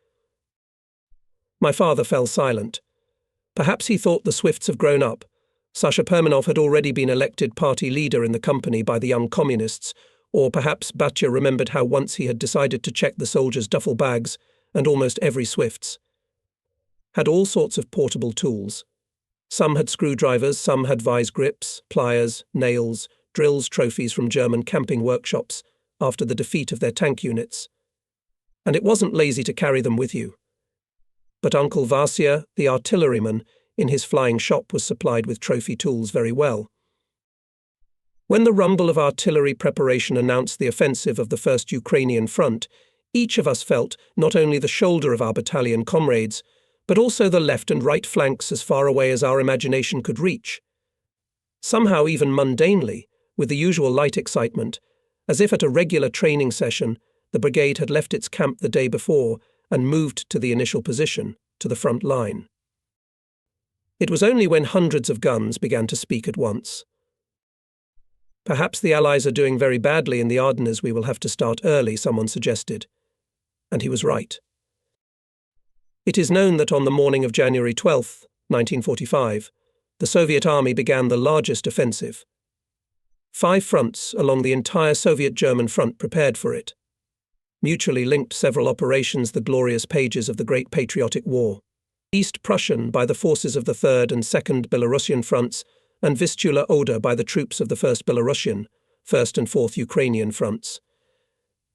My father fell silent. Perhaps he thought the Swifts have grown up. Sasha Permanov had already been elected party leader in the company by the young communists, or perhaps Batya remembered how once he had decided to check the soldiers' duffel bags, and almost every Swifts had all sorts of portable tools. Some had screwdrivers, some had vise grips, pliers, nails, drills, trophies from German camping workshops after the defeat of their tank units. And it wasn't lazy to carry them with you. But Uncle Vasya, the artilleryman, in his flying shop was supplied with trophy tools very well. When the rumble of artillery preparation announced the offensive of the First Ukrainian Front, each of us felt not only the shoulder of our battalion comrades, but also the left and right flanks as far away as our imagination could reach. Somehow even mundanely, with the usual light excitement, as if at a regular training session, the brigade had left its camp the day before and moved to the initial position, to the front line. It was only when hundreds of guns began to speak at once. Perhaps the Allies are doing very badly in the Ardennes, we will have to start early, someone suggested. And he was right. It is known that on the morning of January 12, 1945, the Soviet army began the largest offensive. 5 fronts along the entire Soviet-German front prepared for it. Mutually linked several operations, the glorious pages of the Great Patriotic War. East Prussian by the forces of the 3rd and 2nd Belarusian fronts, and Vistula Oder by the troops of the 1st Belarusian, 1st and 4th Ukrainian fronts.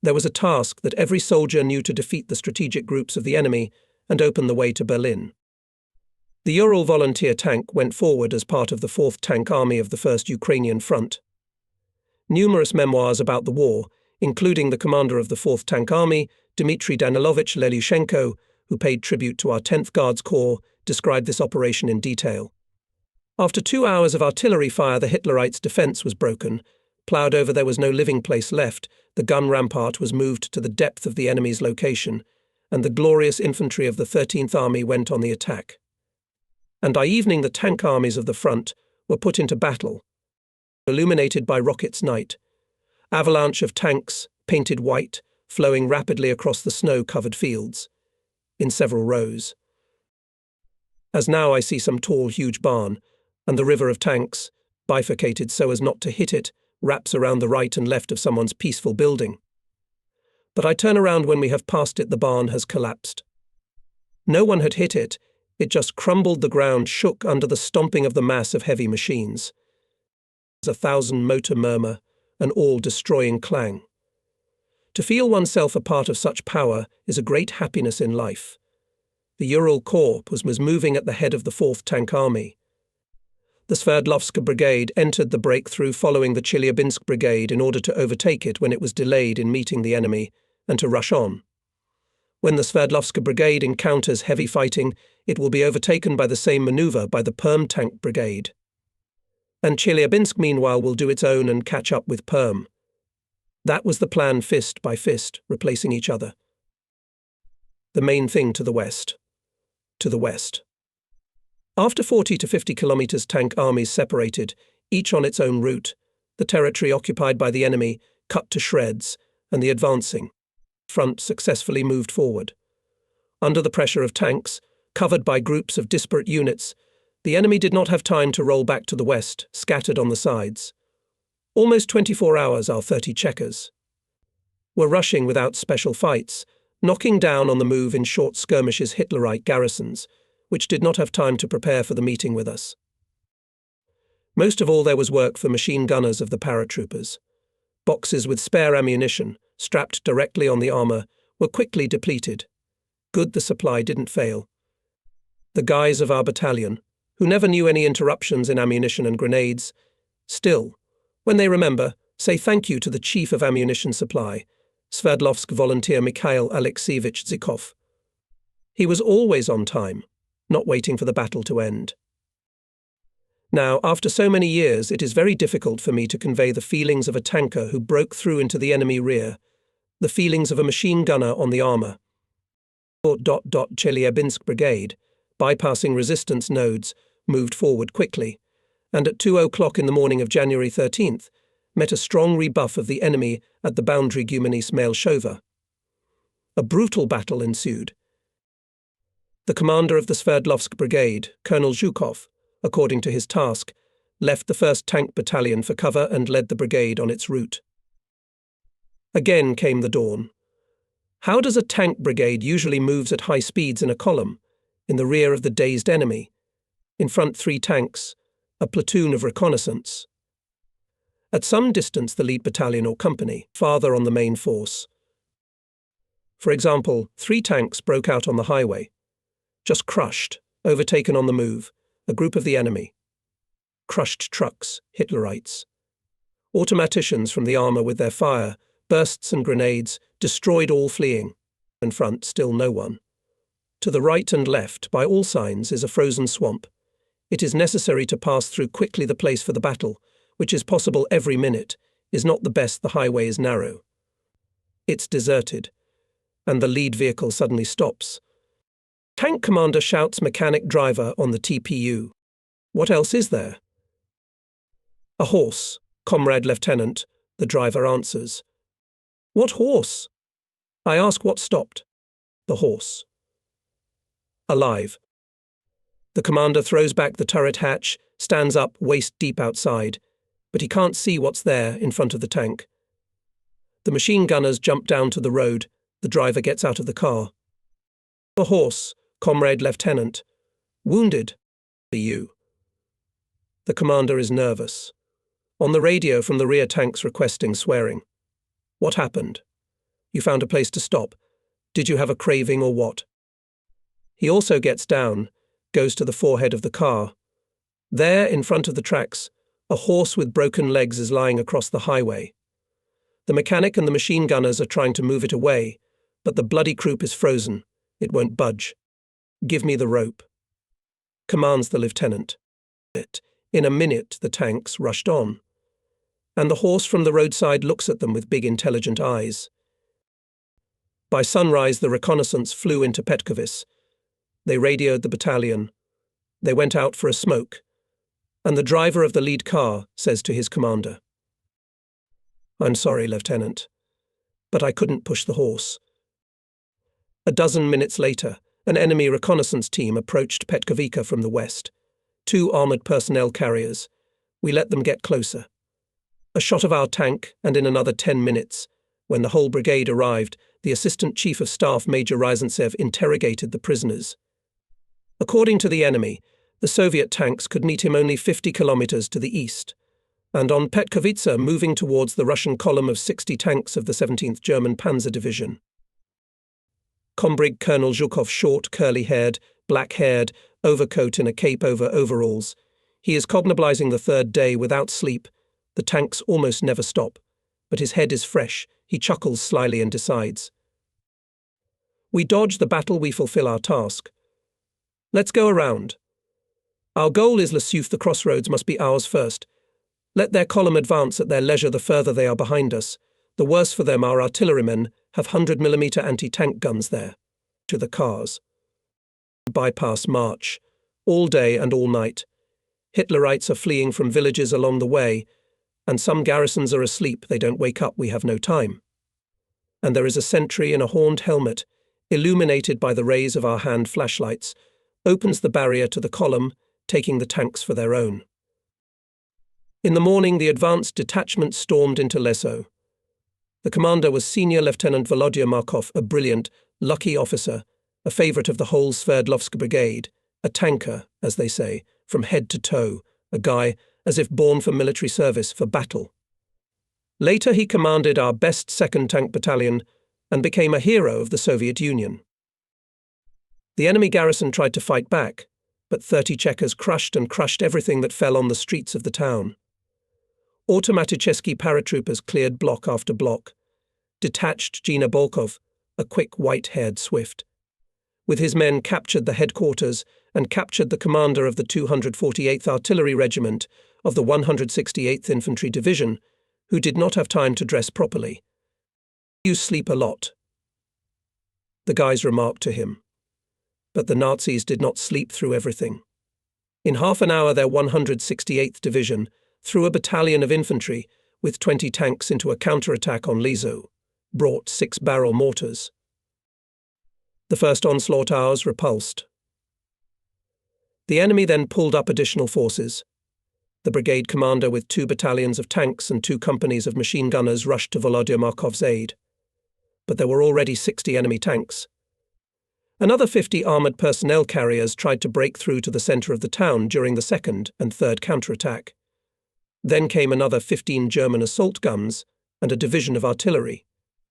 There was a task that every soldier knew to defeat the strategic groups of the enemy and open the way to Berlin. The Ural Volunteer tank went forward as part of the 4th Tank Army of the 1st Ukrainian Front. Numerous memoirs about the war, including the commander of the 4th Tank Army, Dmitry Danilovich Lelushenko, who paid tribute to our 10th Guards Corps, described this operation in detail. After 2 hours of artillery fire, the Hitlerites' defence was broken. Ploughed over, there was no living place left. The gun rampart was moved to the depth of the enemy's location, and the glorious infantry of the 13th Army went on the attack. And by evening the tank armies of the front were put into battle, illuminated by rockets' night. Avalanche of tanks, painted white, flowing rapidly across the snow-covered fields, in several rows. As now I see some tall, huge barn, and the river of tanks, bifurcated so as not to hit it, wraps around the right and left of someone's peaceful building. But I turn around when we have passed it, the barn has collapsed. No one had hit it, it just crumbled, the ground shook under the stomping of the mass of heavy machines. There's 1,000 motor murmur, an all-destroying clang. To feel oneself a part of such power is a great happiness in life. The Ural Corps was moving at the head of the 4th Tank Army. The Sverdlovsk Brigade entered the breakthrough following the Chelyabinsk Brigade in order to overtake it when it was delayed in meeting the enemy, and to rush on. When the Sverdlovsk Brigade encounters heavy fighting, it will be overtaken by the same maneuver by the Perm Tank Brigade. And Chelyabinsk, meanwhile, will do its own and catch up with Perm. That was the plan, fist by fist, replacing each other. The main thing to the west. To the west. After 40 to 50 kilometers, tank armies separated, each on its own route, the territory occupied by the enemy cut to shreds, and the advancing front successfully moved forward. Under the pressure of tanks, covered by groups of disparate units, the enemy did not have time to roll back to the west, scattered on the sides. Almost 24 hours, our 30 checkers were rushing without special fights, knocking down on the move in short skirmishes Hitlerite garrisons, which did not have time to prepare for the meeting with us. Most of all, there was work for machine gunners of the paratroopers. Boxes with spare ammunition, strapped directly on the armour, were quickly depleted. Good the supply didn't fail. The guys of our battalion, who never knew any interruptions in ammunition and grenades, still, when they remember, say thank you to the Chief of Ammunition Supply, Sverdlovsk volunteer Mikhail Alexeyevich Zykov. He was always on time, not waiting for the battle to end. Now, after so many years, it is very difficult for me to convey the feelings of a tanker who broke through into the enemy rear, the feelings of a machine gunner on the armour. Chelyabinsk Brigade, bypassing resistance nodes, moved forward quickly, and at 2 o'clock in the morning of January 13th, met a strong rebuff of the enemy at the boundary Gumanis-Maleshova. A brutal battle ensued. The commander of the Sverdlovsk Brigade, Colonel Zhukov, according to his task, left the 1st Tank Battalion for cover and led the brigade on its route. Again came the dawn. How does a tank brigade usually moves at high speeds in a column, in the rear of the dazed enemy? In front 3 tanks, a platoon of reconnaissance. At some distance the lead battalion or company, farther on the main force. For example, 3 tanks broke out on the highway. Just crushed, overtaken on the move, a group of the enemy. Crushed trucks, Hitlerites. Automaticians from the armour with their fire, bursts and grenades, destroyed all fleeing. In front, still no one. To the right and left, by all signs, is a frozen swamp. It is necessary to pass through quickly the place for the battle, which is possible every minute, is not the best the highway is narrow. It's deserted, and the lead vehicle suddenly stops. Tank commander shouts mechanic driver on the TPU. What else is there? A horse, comrade lieutenant, the driver answers. What horse? I ask what stopped. The horse. Alive. The commander throws back the turret hatch, stands up waist deep outside, but he can't see what's there in front of the tank. The machine gunners jump down to the road. The driver gets out of the car. The horse, comrade lieutenant. Wounded. You. The commander is nervous. On the radio from the rear tanks requesting swearing. What happened? You found a place to stop. Did you have a craving or what? He also gets down, goes to the forehead of the car. There, in front of the tracks, a horse with broken legs is lying across the highway. The mechanic and the machine gunners are trying to move it away, but the bloody croup is frozen. It won't budge. Give me the rope. Commands the lieutenant. In a minute, the tanks rushed on. And the horse from the roadside looks at them with big intelligent eyes. By sunrise, the reconnaissance flew into Petkovice. They radioed the battalion. They went out for a smoke. And the driver of the lead car says to his commander, I'm sorry, Lieutenant, but I couldn't push the horse. A dozen minutes later, an enemy reconnaissance team approached Petkovica from the west. 2 armoured personnel carriers. We let them get closer. A shot of our tank, and in another 10 minutes, when the whole brigade arrived, the Assistant Chief of Staff Major Ryzantsev interrogated the prisoners. According to the enemy, the Soviet tanks could meet him only 50 kilometers to the east, and on Petkovica moving towards the Russian column of 60 tanks of the 17th German Panzer Division. Combrig Colonel Zhukov, short, curly-haired, black-haired, overcoat in a cape over overalls. He is cognobilizing the 3rd day without sleep. The tanks almost never stop, but his head is fresh. He chuckles slyly and decides. We dodge the battle, we fulfill our task. Let's go around. Our goal is Loussouf, the crossroads must be ours first. Let their column advance at their leisure the further they are behind us. The worse for them, our artillerymen have 100mm anti-tank guns there. To the cars. Bypass march. All day and all night. Hitlerites are fleeing from villages along the way, and some garrisons are asleep, they don't wake up, we have no time. And there is a sentry in a horned helmet, illuminated by the rays of our hand flashlights, opens the barrier to the column, taking the tanks for their own. In the morning, the advanced detachment stormed into Leso. The commander was Senior Lieutenant Volodya Markov, a brilliant, lucky officer, a favourite of the whole Sverdlovsk Brigade, a tanker, as they say, from head to toe, a guy as if born for military service, for battle. Later he commanded our best 2nd Tank Battalion and became a hero of the Soviet Union. The enemy garrison tried to fight back, but 30 Chekars crushed everything that fell on the streets of the town. Automaticheski paratroopers cleared block after block. Detached Gina Bolkov, a quick white-haired swift. With his men captured the headquarters and captured the commander of the 248th Artillery Regiment of the 168th Infantry Division, who did not have time to dress properly. You sleep a lot, the guys remarked to him. But the Nazis did not sleep through everything. In half an hour, their 168th Division threw a battalion of infantry with 20 tanks into a counterattack on Liso, brought 6-barrel mortars. The first onslaught ours repulsed. The enemy then pulled up additional forces. The brigade commander with 2 battalions of tanks and 2 companies of machine gunners rushed to Volodya Markov's aid. But there were already 60 enemy tanks. Another 50 armoured personnel carriers tried to break through to the centre of the town during the second and third counterattack. Then came another 15 German assault guns and a division of artillery.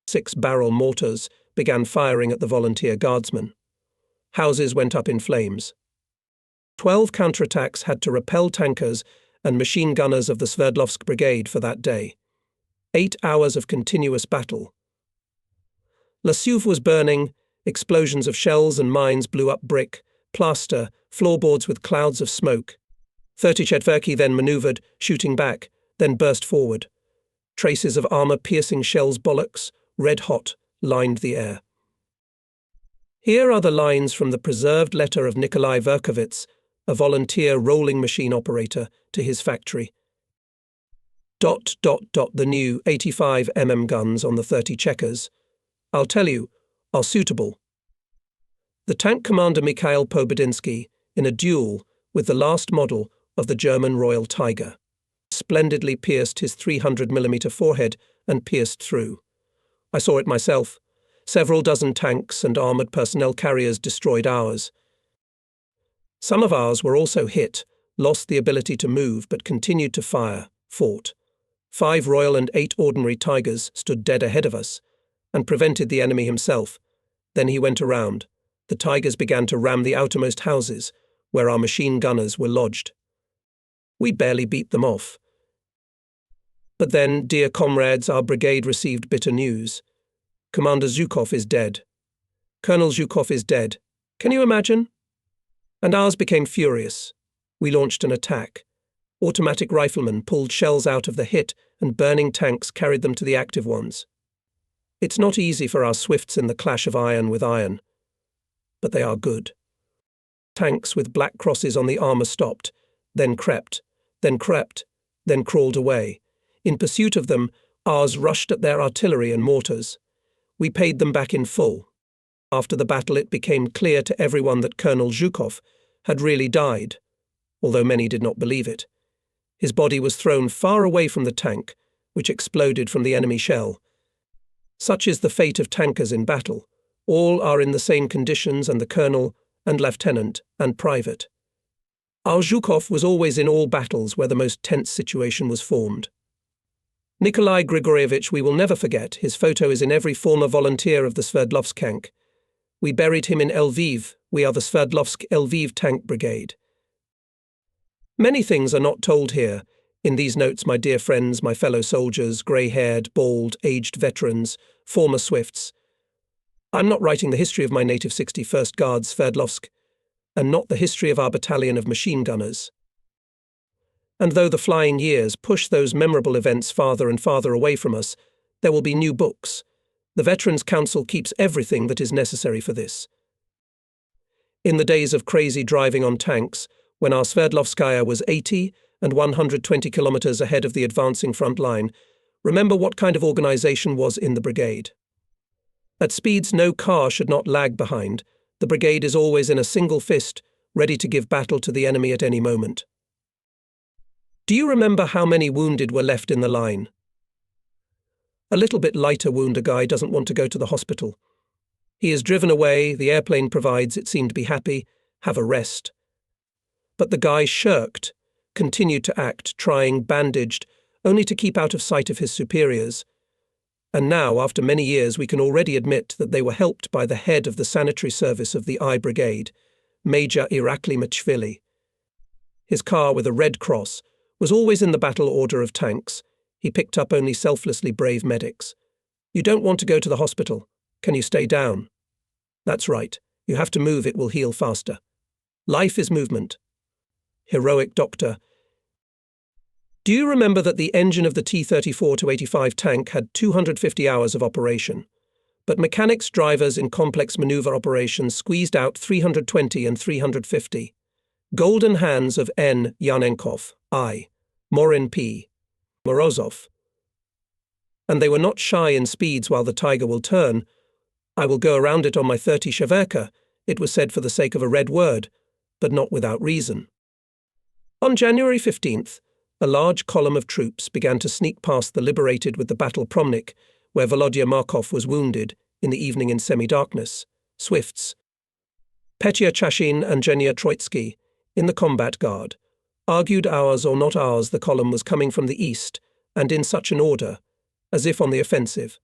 6-barrel mortars began firing at the volunteer guardsmen. Houses went up in flames. 12 counterattacks had to repel tankers and machine gunners of the Sverdlovsk Brigade for that day. 8 hours of continuous battle. La Suve was burning, explosions of shells and mines blew up brick, plaster, floorboards with clouds of smoke. 30 Chetverki then manoeuvred, shooting back, then burst forward. Traces of armour-piercing shells bollocks, red-hot, lined the air. Here are the lines from the preserved letter of Nikolai Verkovitz, a volunteer rolling machine operator, to his factory. ... The new 85 guns on the 30 Checkers, I'll tell you, are suitable. The tank commander Mikhail Pobedinsky, in a duel with the last model of the German Royal Tiger, splendidly pierced his 300mm forehead and pierced through. I saw it myself. Several dozen tanks and armoured personnel carriers destroyed ours. Some of ours were also hit, lost the ability to move but continued to fire, fought. 5 Royal and 8 ordinary Tigers stood dead ahead of us and prevented the enemy himself. Then he went around. The Tigers began to ram the outermost houses, where our machine gunners were lodged. We barely beat them off. But then, dear comrades, our brigade received bitter news. Commander Zhukov is dead. Colonel Zhukov is dead. Can you imagine? And ours became furious. We launched an attack. Automatic riflemen pulled shells out of the hit and burning tanks carried them to the active ones. It's not easy for our Swifts in the clash of iron with iron, but they are good. Tanks with black crosses on the armour stopped, then crept, then crawled away. In pursuit of them, ours rushed at their artillery and mortars. We paid them back in full. After the battle, it became clear to everyone that Colonel Zhukov had really died, although many did not believe it. His body was thrown far away from the tank, which exploded from the enemy shell. Such is the fate of tankers in battle. All are in the same conditions, and the colonel and lieutenant and private. Our Zhukov was always in all battles where the most tense situation was formed. Nikolai Grigorievich we will never forget. His photo is in every former volunteer of the Sverdlovsk tank. We buried him in Lviv. We are the Sverdlovsk Lviv Tank Brigade. Many things are not told here. In these notes, my dear friends, my fellow soldiers, grey-haired, bald, aged veterans, former Swifts. I'm not writing the history of my native 61st Guards, Sverdlovsk, and not the history of our battalion of machine gunners. And though the flying years push those memorable events farther and farther away from us, there will be new books. The Veterans Council keeps everything that is necessary for this. In the days of crazy driving on tanks, when our Sverdlovskaya was 80 and 120 kilometers ahead of the advancing front line, remember what kind of organization was in the brigade. At speeds no car should not lag behind, the brigade is always in a single fist, ready to give battle to the enemy at any moment. Do you remember how many wounded were left in the line? A little bit lighter wound, a guy doesn't want to go to the hospital. He is driven away, the airplane provides, it seemed to be happy, have a rest. But the guy shirked, continued to act, trying, bandaged, only to keep out of sight of his superiors. And now, after many years, we can already admit that they were helped by the head of the sanitary service of the I Brigade, Major Irakli Machvili. His car with a red cross was always in the battle order of tanks. He picked up only selflessly brave medics. You don't want to go to the hospital. Can you stay down? That's right. You have to move, it will heal faster. Life is movement. Heroic doctor. Do you remember that the engine of the T-34-85 tank had 250 hours of operation, but mechanics drivers in complex maneuver operations squeezed out 320 and 350? Golden Hands of N. Yanenkov, I. Morin P. Morozov. And they were not shy in speeds while the tiger will turn. I will go around it on my 30 sheverka, it was said for the sake of a red word, but not without reason. On January 15th, a large column of troops began to sneak past the liberated with the battle Promnik, where Volodya Markov was wounded, in the evening in semi-darkness. Swifts. Petya Chashin and Genia Troitsky, in the combat guard, argued ours or not ours the column was coming from the east, and in such an order, as if on the offensive.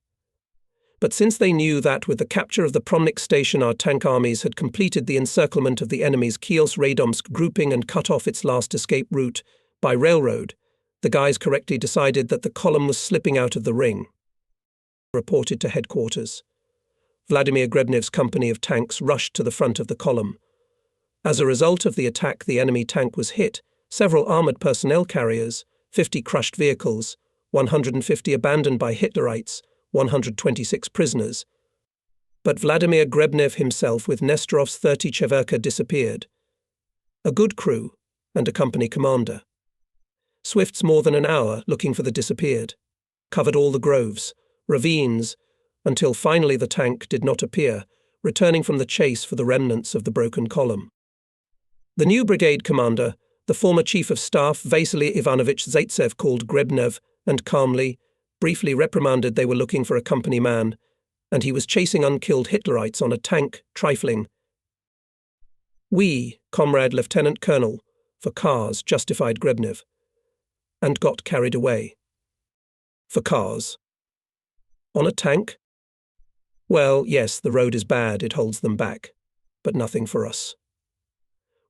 But since they knew that with the capture of the Promnik station our tank armies had completed the encirclement of the enemy's Kielce-Radomsk grouping and cut off its last escape route by railroad, the guys correctly decided that the column was slipping out of the ring. Reported to headquarters. Vladimir Grebnev's company of tanks rushed to the front of the column. As a result of the attack, the enemy tank was hit, several armoured personnel carriers, 50 crushed vehicles, 150 abandoned by Hitlerites, 126 prisoners. But Vladimir Grebnev himself with Nestorov's 30 Cheverka disappeared. A good crew and a company commander. Swifts more than an hour looking for the disappeared. Covered all the groves, ravines, until finally the tank did not appear, returning from the chase for the remnants of the broken column. The new brigade commander, the former chief of staff Vasily Ivanovich Zaitsev, called Grebnev and calmly, briefly reprimanded they were looking for a company man, and he was chasing unkilled Hitlerites on a tank, trifling. We, Comrade Lieutenant Colonel, for cars, justified Grebnev, and got carried away. For cars. On a tank? Well, yes, the road is bad, it holds them back, but nothing for us.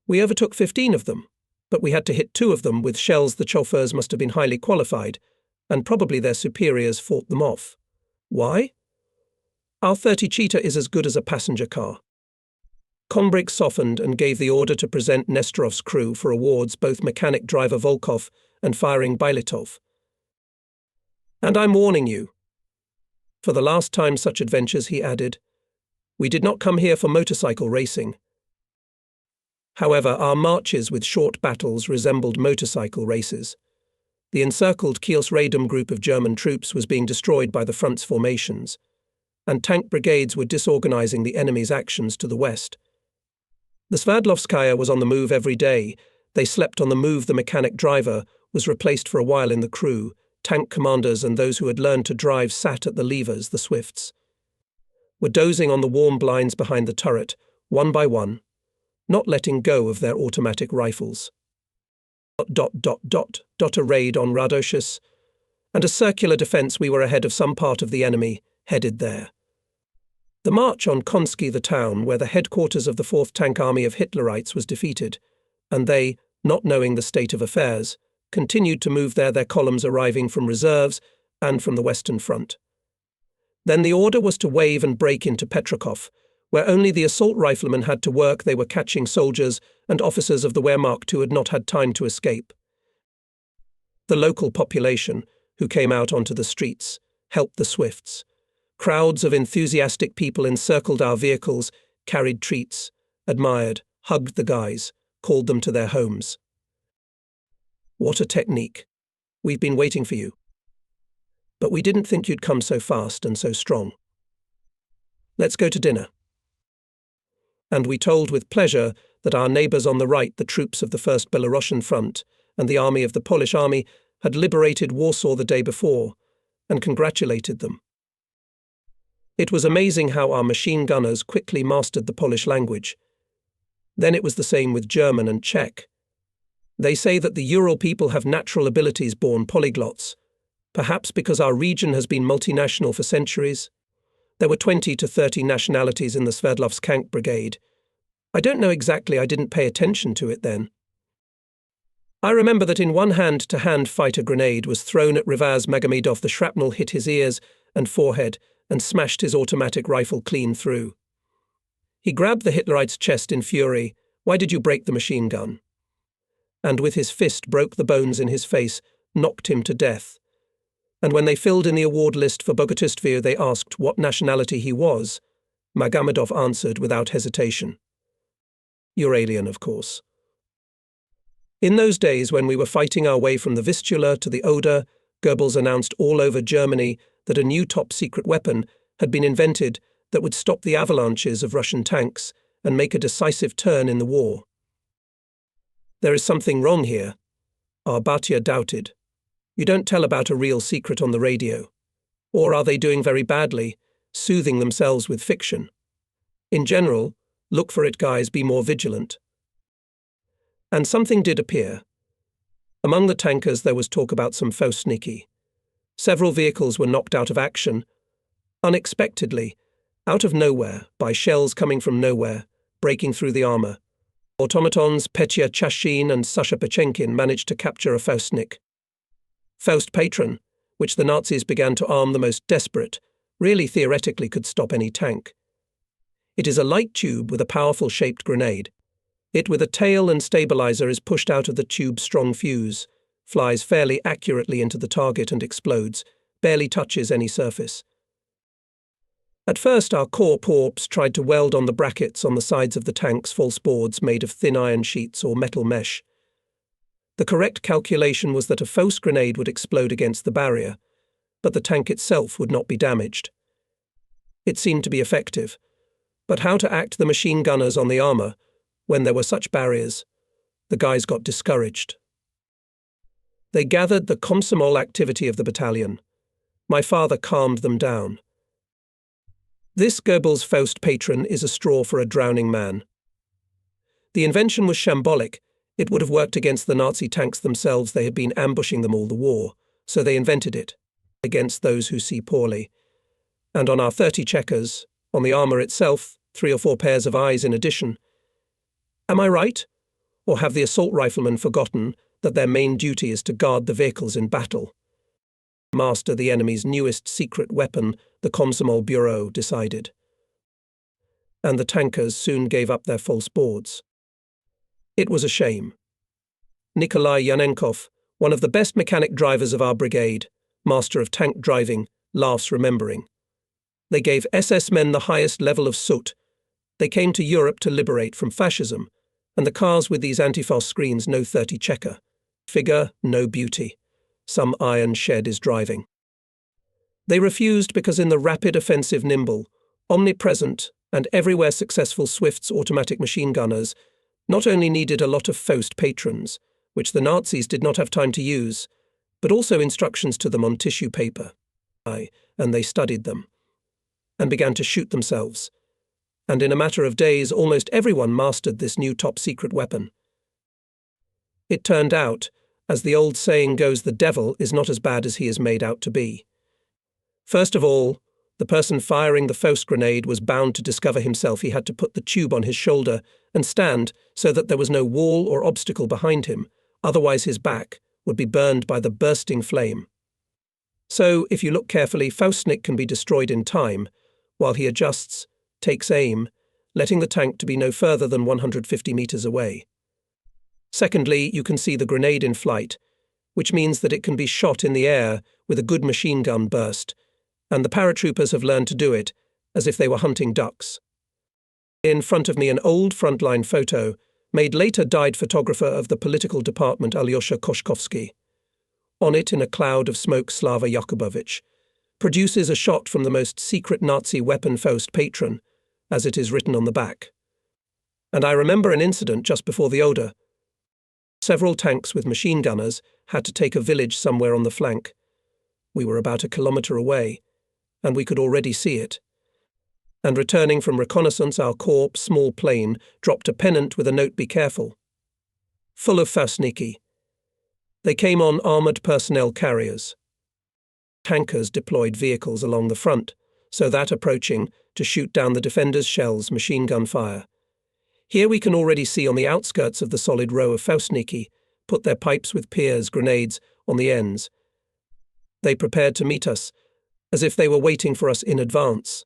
We overtook 15 of them, but we had to hit 2 of them with shells. The chauffeurs must have been highly qualified, and probably their superiors fought them off. Why? Our 30 Cheetah is as good as a passenger car. Kombrick softened and gave the order to present Nestorov's crew for awards, both mechanic driver Volkov and firing Bailitov. And I'm warning you. For the last time such adventures, he added, we did not come here for motorcycle racing. However, our marches with short battles resembled motorcycle races. The encircled Kielce-Radom group of German troops was being destroyed by the front's formations, and tank brigades were disorganizing the enemy's actions to the west. The Sverdlovskaya was on the move every day. They slept on the move. The mechanic driver was replaced for a while in the crew. Tank commanders and those who had learned to drive sat at the levers, the Swifts, were dozing on the warm blinds behind the turret, one by one, not letting go of their automatic rifles. A raid on Radocious, and a circular defence. We were ahead of some part of the enemy, headed there. The march on Konsky, the town where the headquarters of the 4th Tank Army of Hitlerites was defeated, and they, not knowing the state of affairs, continued to move there, their columns arriving from reserves and from the Western Front. Then the order was to wave and break into Petrakov, where only the assault riflemen had to work. They were catching soldiers, and officers of the Wehrmacht who had not had time to escape. The local population, who came out onto the streets, helped the Swifts. Crowds of enthusiastic people encircled our vehicles, carried treats, admired, hugged the guys, called them to their homes. What a technique. We've been waiting for you. But we didn't think you'd come so fast and so strong. Let's go to dinner. And we told with pleasure that our neighbours on the right, the troops of the 1st Belarusian Front and the army of the Polish army, had liberated Warsaw the day before, and congratulated them. It was amazing how our machine gunners quickly mastered the Polish language. Then it was the same with German and Czech. They say that the Ural people have natural abilities, born polyglots, perhaps because our region has been multinational for centuries. There were 20 to 30 nationalities in the Sverdlovsk brigade. I don't know exactly, I didn't pay attention to it then. I remember that in one hand-to-hand fight a grenade was thrown at Rivaz Magomedov. The shrapnel hit his ears and forehead and smashed his automatic rifle clean through. He grabbed the Hitlerite's chest in fury. Why did you break the machine gun? And with his fist broke the bones in his face, knocked him to death. And when they filled in the award list for Bogotistvir, they asked what nationality he was. Magomedov answered without hesitation. Uralian, of course. In those days when we were fighting our way from the Vistula to the Oder, Goebbels announced all over Germany that a new top-secret weapon had been invented that would stop the avalanches of Russian tanks and make a decisive turn in the war. There is something wrong here, our Batya doubted. You don't tell about a real secret on the radio. Or are they doing very badly, soothing themselves with fiction? In general, look for it, guys, be more vigilant. And something did appear. Among the tankers there was talk about some Faustniki. Several vehicles were knocked out of action, unexpectedly, out of nowhere, by shells coming from nowhere, breaking through the armour. Automatons Petya Chashin and Sasha Pechenkin managed to capture a Faustnik. Faust Patron, which the Nazis began to arm the most desperate, really theoretically could stop any tank. It is a light tube with a powerful shaped grenade. It, with a tail and stabilizer, is pushed out of the tube's strong fuse, flies fairly accurately into the target and explodes, barely touches any surface. At first, our corps tried to weld on the brackets on the sides of the tanks false boards made of thin iron sheets or metal mesh. The correct calculation was that a Faust grenade would explode against the barrier, but the tank itself would not be damaged. It seemed to be effective, but how to act the machine gunners on the armour when there were such barriers? The guys got discouraged. They gathered the Komsomol activity of the battalion. My father calmed them down. This Goebbels' Faust Patron is a straw for a drowning man. The invention was shambolic. It would have worked against the Nazi tanks themselves. They had been ambushing them all the war, so they invented it, against those who see poorly. And on our 30 checkers, on the armour itself, 3 or 4 pairs of eyes in addition. Am I right? Or have the assault riflemen forgotten that their main duty is to guard the vehicles in battle? Master the enemy's newest secret weapon, the Komsomol Bureau decided. And the tankers soon gave up their false boards. It was a shame. Nikolai Yanenkov, one of the best mechanic drivers of our brigade, master of tank driving, laughs remembering. They gave SS men the highest level of soot. They came to Europe to liberate from fascism, and the cars with these anti-Faust screens no 30 checker. Figure, no beauty. Some iron shed is driving. They refused because in the rapid offensive nimble, omnipresent, and everywhere successful Swift's automatic machine gunners not only needed a lot of Faust patrons, which the Nazis did not have time to use, but also instructions to them on tissue paper. And they studied them, and began to shoot themselves. And in a matter of days, almost everyone mastered this new top-secret weapon. It turned out, as the old saying goes, the devil is not as bad as he is made out to be. First of all, the person firing the Faust grenade was bound to discover himself. He had to put the tube on his shoulder and stand so that there was no wall or obstacle behind him, otherwise his back would be burned by the bursting flame. So, if you look carefully, Faustnik can be destroyed in time, while he adjusts, takes aim, letting the tank to be no further than 150 meters away. Secondly, you can see the grenade in flight, which means that it can be shot in the air with a good machine gun burst, and the paratroopers have learned to do it as if they were hunting ducks. In front of me, an old frontline photo, made later died photographer of the political department Alyosha Koshkovsky. On it, in a cloud of smoke, Slava Yakubovich produces a shot from the most secret Nazi weapon Faust Patron, as it is written on the back. And I remember an incident just before the Oder. Several tanks with machine gunners had to take a village somewhere on the flank. We were about 1 kilometer away, and we could already see it. And returning from reconnaissance, our corps' small plane dropped a pennant with a note, "Be careful," full of Faustniki. They came on armoured personnel carriers. Tankers deployed vehicles along the front, so that approaching to shoot down the defenders' shells, machine gun fire. Here we can already see on the outskirts of the solid row of Faustniki put their pipes with piers, grenades, on the ends. They prepared to meet us, as if they were waiting for us in advance.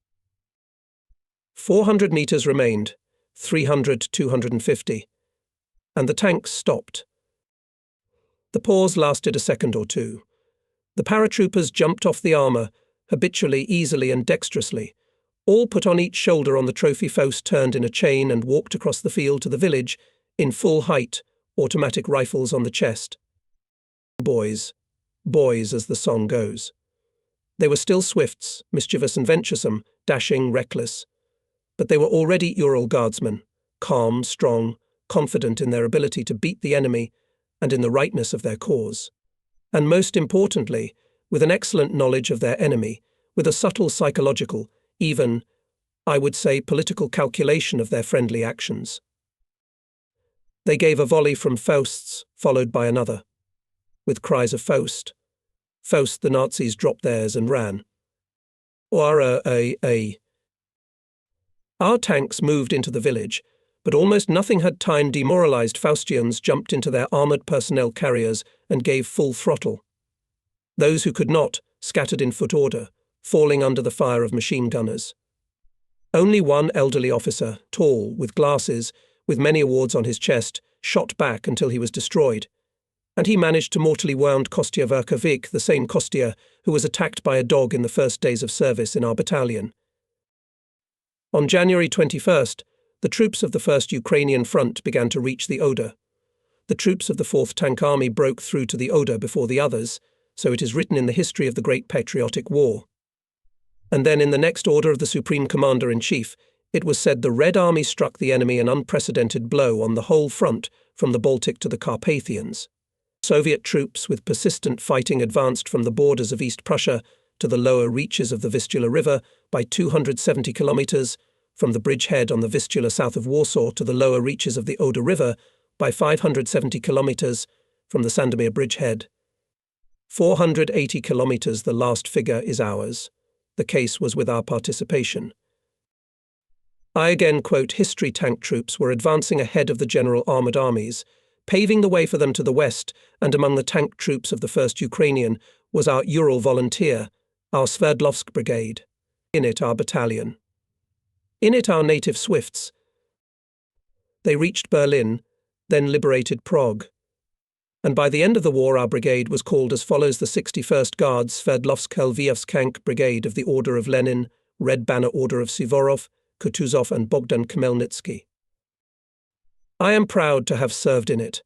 400 meters remained, 300, 250, and the tanks stopped. The pause lasted a second or two. The paratroopers jumped off the armour, habitually, easily and dexterously. All put on each shoulder on the trophy Faust, turned in a chain and walked across the field to the village, in full height, automatic rifles on the chest. Boys, boys as the song goes. They were still Swifts, mischievous and venturesome, dashing, reckless. But they were already Ural Guardsmen, calm, strong, confident in their ability to beat the enemy and in the rightness of their cause. And most importantly, with an excellent knowledge of their enemy, with a subtle psychological, even, I would say, political calculation of their friendly actions. They gave a volley from Fausts, followed by another. With cries of Faust, Faust, the Nazis dropped theirs and ran. Our tanks moved into the village, but almost nothing had time. Demoralized Faustians jumped into their armoured personnel carriers and gave full throttle. Those who could not scattered in foot order, falling under the fire of machine gunners. Only one elderly officer, tall, with glasses, with many awards on his chest, shot back until he was destroyed, and he managed to mortally wound Kostya Verkovic, the same Kostya who was attacked by a dog in the first days of service in our battalion. On January 21st, the troops of the 1st Ukrainian Front began to reach the Oder. The troops of the 4th Tank Army broke through to the Oder before the others, so it is written in the history of the Great Patriotic War. And then in the next order of the Supreme Commander-in-Chief, it was said the Red Army struck the enemy an unprecedented blow on the whole front from the Baltic to the Carpathians. Soviet troops with persistent fighting advanced from the borders of East Prussia to the lower reaches of the Vistula River by 270 kilometers, from the bridgehead on the Vistula south of Warsaw to the lower reaches of the Oder River by 570 kilometers, from the Sandomir bridgehead. 480 kilometers, the last figure, is ours. The case was with our participation. I again quote, history tank troops were advancing ahead of the general armoured armies, paving the way for them to the west, and among the tank troops of the 1st Ukrainian was our Ural Volunteer, our Sverdlovsk Brigade. In it our battalion. In it our native Swifts. They reached Berlin, then liberated Prague. And by the end of the war our brigade was called as follows: the 61st Guards Sverdlovsk-Lviovsk Brigade of the Order of Lenin, Red Banner Order of Suvorov, Kutuzov and Bogdan Khmelnytsky. I am proud to have served in it.